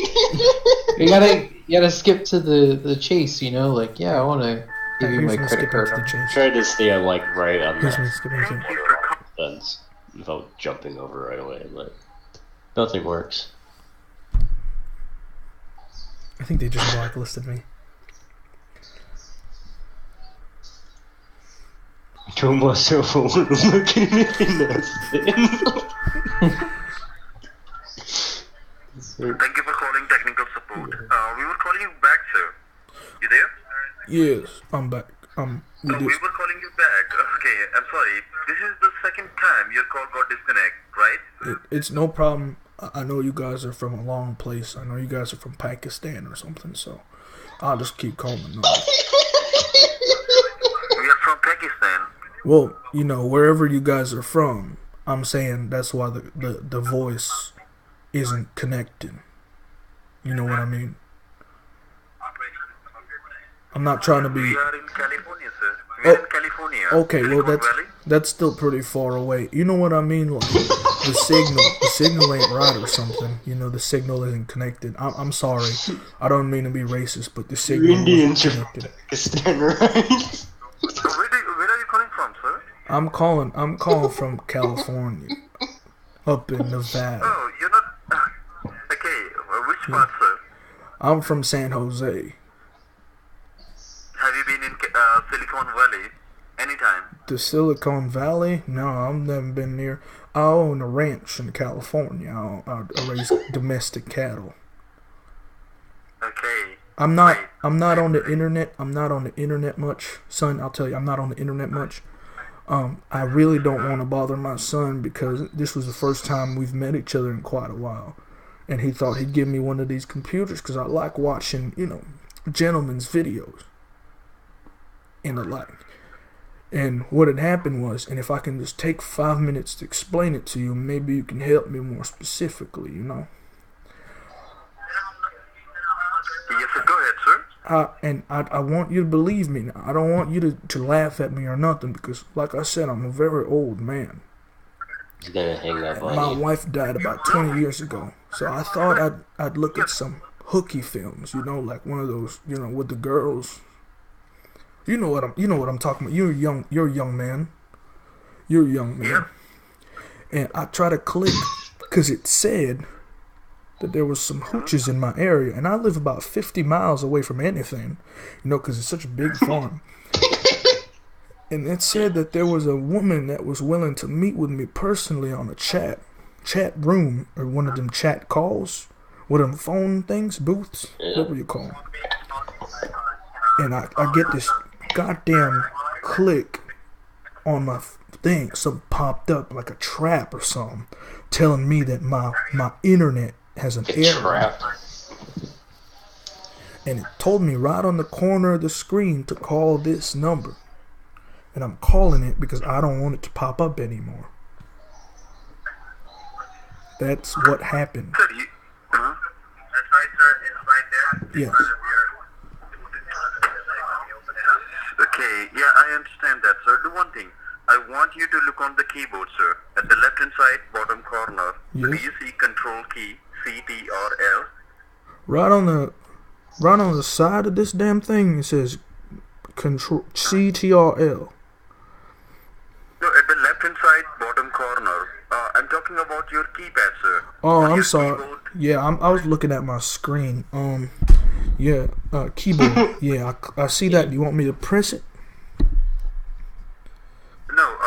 gotta skip to the chase. You know, like I want to give you my credit card. Try to stay on right on Here's me the skipping to fence without jumping over right away, but nothing works. I think they just blacklisted me. Show myself looking at Thank you for calling technical support. We were calling you back, sir. You there? Yes, I'm back. We were calling you back. Okay, I'm sorry. This is the second time your call got disconnected, right? It's no problem. I know you guys are from a long place. I know you guys are from Pakistan or something, so I'll just keep calling them. We are from Pakistan. Well, wherever you guys are from, I'm saying that's why the voice isn't connected. You know what I mean? I'm not trying to be... We are in California, sir. We are in California. Okay, well Silicon Valley. that's still pretty far away. You know what I mean? Like the signal ain't right or something. The signal isn't connected. I'm sorry. I don't mean to be racist, but the signal isn't connected. Pakistan, right? Where are you calling from, sir? I'm calling from California, up in Nevada. Oh, you're not... Okay, which part, sir? I'm from San Jose. Have you been in Silicon Valley anytime? The Silicon Valley? No, I've never been near. I own a ranch in California. I raise domestic cattle. Okay. I'm not on the internet. I'm not on the internet much, son. I'll tell you, I'm not on the internet much. I really don't want to bother my son because this was the first time we've met each other in quite a while, and he thought he'd give me one of these computers because I like watching, gentlemen's videos and the like. And what had happened was, and if I can just take 5 minutes to explain it to you, maybe you can help me more specifically. Yes, sir. Go ahead, sir. I want you to believe me. I don't want you to laugh at me or nothing because, like I said, I'm a very old man. He's gonna hang up on My you. wife died about 20 years ago, so I thought I'd look at some hooky films, like one of those, with the girls. You know what I'm talking about. You're a young man. You're a young man. And I try to click because it said that there was some hooches in my area, and I live about 50 miles away from anything, because it's such a big farm. And it said that there was a woman that was willing to meet with me personally on a chat room, or one of them chat calls, one of them phone things, booths, whatever you call them. And I get this goddamn click on my thing. Something popped up like a trap or something, telling me that my internet has an error. Trap. And it told me right on the corner of the screen to call this number. And I'm calling it because I don't want it to pop up anymore. That's what happened. Sir, that's right, sir. It's right there. Yes. Okay, yeah, I understand that, sir. Do one thing. I want you to look on the keyboard, sir. At the left-hand side, bottom corner. Yes. Do you see Control key, CTRL? Right on the side of this damn thing, it says Control CTRL. No, at the left-hand side, bottom corner. I'm talking about your keypad, sir. Oh, On I'm your sorry. keyboard. Yeah, I was looking at my screen. Keyboard. Yeah, I see that. Do you want me to press it? No,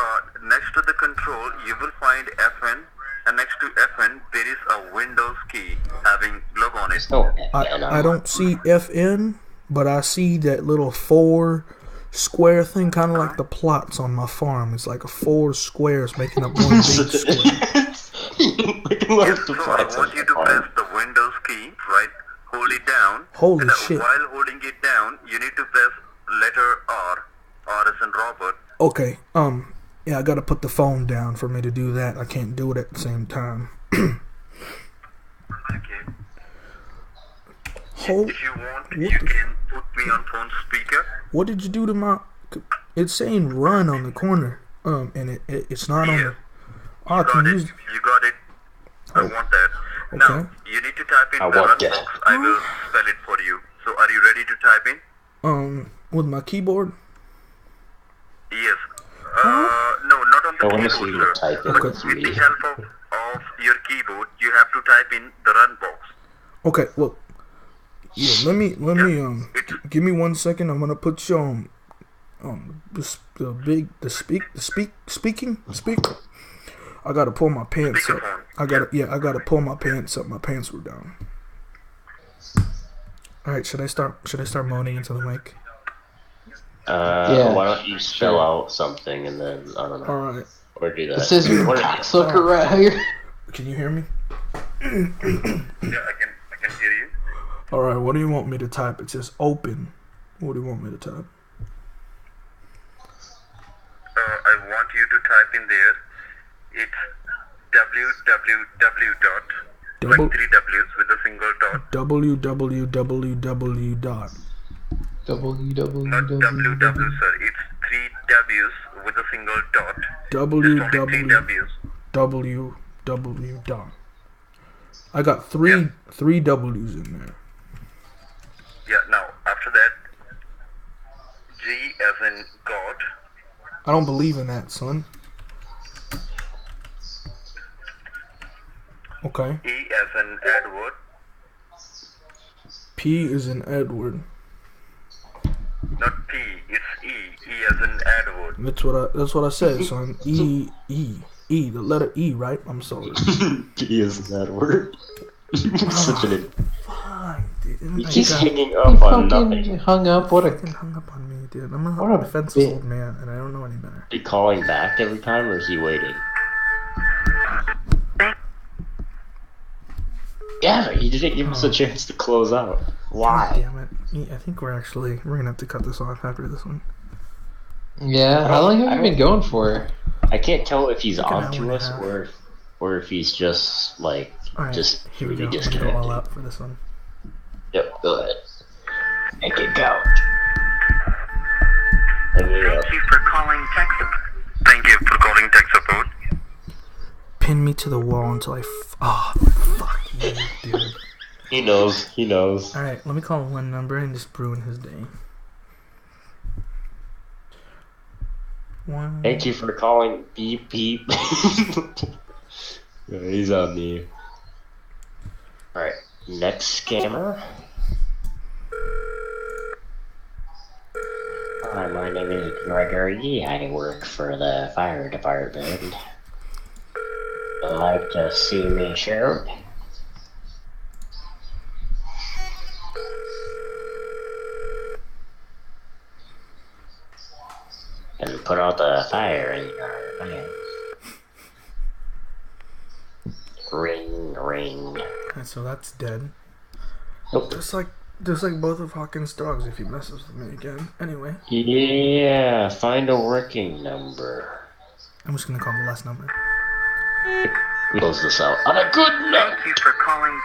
next to the control, you will find FN, and next to FN, there is a Windows key having logo on it. Oh, I don't see FN, but I see that little 4 square thing, kind of like the plots on my farm. It's like 4 squares making up one big square. Yes, so I want you to press the Windows key, right? Hold it down. Holy and shit. While holding it down, you need to press letter R. Okay. Yeah, I gotta put the phone down for me to do that. I can't do it at the same time. Okay. Hold. If you want, What you the can put me on phone speaker. What did you do to my? It's saying run on the corner. And it's not on the. You got it. You got it. I want that. Now, Okay. you need to type in I the want run that. box. I will spell it for you. So, are you ready to type in? With my keyboard. Yes. No, not on the I want to keyboard, see you sir. type in But with with the me. help of your keyboard, you have to type in the run box. Okay. Well. Yeah. Let me give me 1 second. I'm gonna put you on the speaker. I gotta pull my pants up. I gotta pull my pants up. My pants were down. All right. Should I start moaning into the mic? Yeah, Why don't you spell out something and then I don't know, All right. or do that? It says you're a What are- cocksucker right here. Can you hear me? Yeah, I can hear you. All right. What do you want me to type? It says open. What do you want me to type? I want you to type in there. It's www dot, like 3 W's with a single dot. www dot. Not www, sir. It's 3 W's with a single dot. Just only 3 W's. www dot. I got three W's in there. Yeah, now, after that, G as in God. I don't believe in that, son. Okay. E as in Edward. P is in Edward. Not P, it's E. E as in Edward. That's what I said, son. E, the letter E, right? I'm sorry. He is that word. Such an. Fine, dude. He keeps hanging up on nothing. Fucking hung up. What a Fucking hung up on me, dude. I'm What a a defenseless bitch. old man, and I don't know any better. Is he calling back every time, or is he waiting? Yeah, he didn't give us a chance to close out. God Why? damn it. I think we're gonna have to cut this off after this one. Yeah, how long have you been going for? I can't tell if he's Like an hour on to and a us half. or if he's just like Alright, just here we go. really I'm gonna go all disconnected. out for this one. Yep, go ahead. Make it count. And we, Thank you for calling tech support. Thank you for calling tech support. Pin me to the wall until fuck you, dude. he knows. Alright, let me call one number and just ruin his day. One. Thank you for calling beep beep. Yeah, he's on me. Alright, next scammer. Hi, my name is Gregory. I work for the fire department. Would like to see me shoot? And put out the fire in your pants. Ring, ring. Okay, so that's dead. Nope. Just like both of Hawkins' dogs if he messes with me again. Anyway, Yeah, find a working number. I'm just gonna call the last number. We close this out on a good note. Thank you for calling.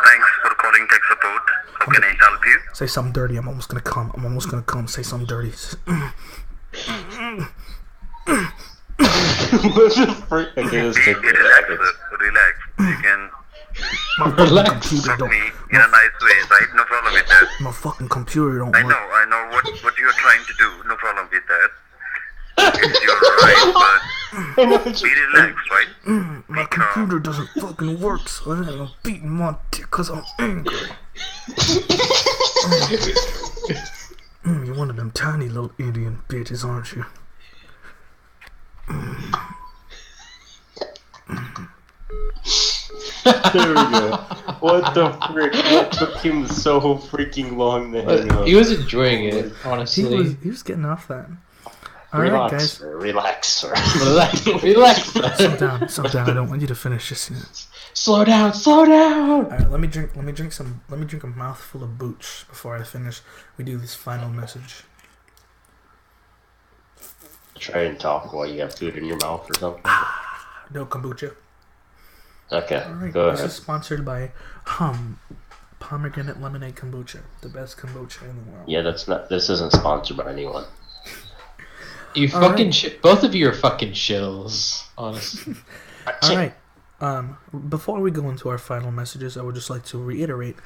Thanks for calling tech support. How can I help you? Say something dirty. I'm almost gonna come. Say something dirty. What the frick? Okay, let's take Relax, it. sir. Relax. You can My fucking Relax. computer talk don't. me in a nice way, right? No problem with that. My fucking computer don't I work. know what you're trying to do. No problem with that. It's your right, but be relaxed, right? My computer doesn't fucking work, so I'm beating my dick because I'm angry. You're one of them tiny little Indian bitches, aren't you? There we go. What the frick? That took him so freaking long to hang up. He was enjoying it, honestly. He was getting off that. Alright, Relax, guys. sir. Relax, sir. Relax. Slow down. I don't want you to finish this yet. Slow down. Alright, let me drink a mouthful of booch before I finish. We do this final message. Try and talk while you have food in your mouth or something. No kombucha. Okay, Alright, go this ahead. is sponsored by Pomegranate Lemonade Kombucha. The best kombucha in the world. Yeah, this isn't sponsored by anyone. You fucking both of you are fucking shills, honestly. Alright. Before we go into our final messages, I would just like to reiterate.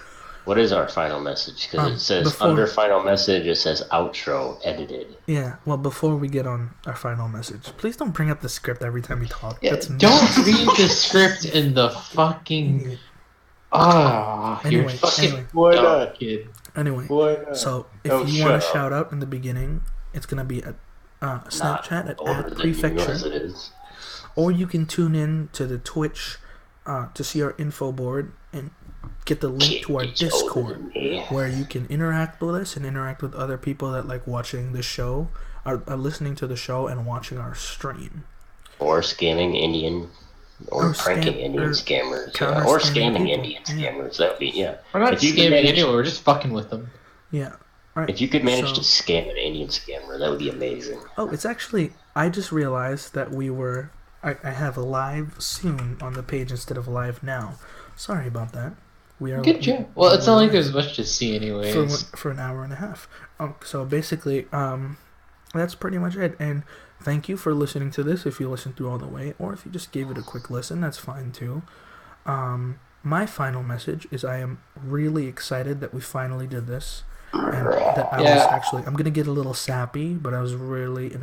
What is our final message? Because it says under final message, it says outro edited. Yeah, well, before we get on our final message, please don't bring up the script every time we talk. Yeah, don't read the script in the fucking. You're fucking dumb, kid. Anyway, so if you want to shout out in the beginning, it's gonna be at Snapchat at Prefecture, or you can tune in to the Twitch to see our info board and get the link to our Discord, where you can interact with us and interact with other people that like watching the show, are listening to the show and watching our stream, or scamming Indian. Or pranking Indian scammers. Yeah. Or scamming Indian scammers. That would be, yeah. We're not scamming anyone, we're just fucking with them. Yeah. Right. If you could manage to scam an Indian scammer, that would be amazing. Oh, it's actually, I just realized that I have a live soon on the page instead of live now. Sorry about that. We are good job. Well, it's not like there's much to see anyways. For an hour and a half. So basically, that's pretty much it. And thank you for listening to this, if you listened through all the way, or if you just gave it a quick listen, that's fine too. My final message is I am really excited that we finally did this, and that I was actually, I'm gonna get a little sappy, but I was really,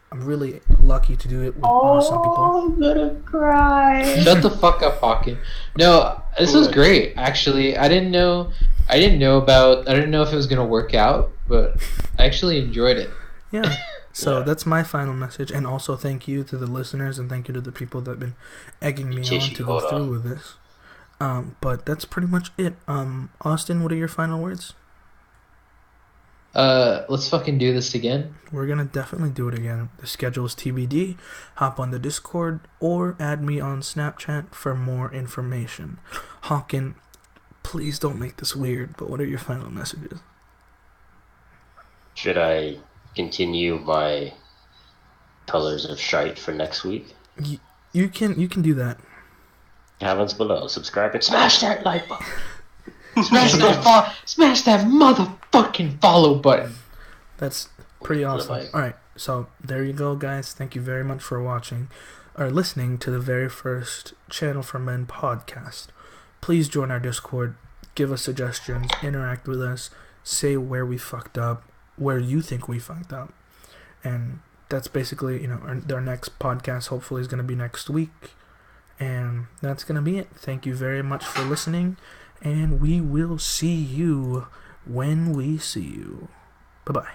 I'm really lucky to do it with awesome people. I'm gonna cry. Shut the fuck up, Hawken. No, this was great. Actually, I didn't know if it was gonna work out, but I actually enjoyed it. Yeah. So that's my final message, and also thank you to the listeners, and thank you to the people that have been egging me on to go through with this. But that's pretty much it. Austin, what are your final words? Let's fucking do this again. We're gonna definitely do it again. The schedule is TBD. Hop on the Discord or add me on Snapchat for more information. Hawken, please don't make this weird, but what are your final messages? Should I continue my colors of shite for next week? You can do that. Comments below. Subscribe and smash that like button. Smash that motherfucking follow button. That's pretty awesome. Alright, so there you go, guys. Thank you very much for watching or listening to the very first Channel for Men podcast. Please join our Discord, give us suggestions, interact with us, say where we fucked up, where you think we fucked up. And that's basically, our next podcast hopefully is going to be next week. And that's going to be it. Thank you very much for listening. And we will see you when we see you. Bye-bye.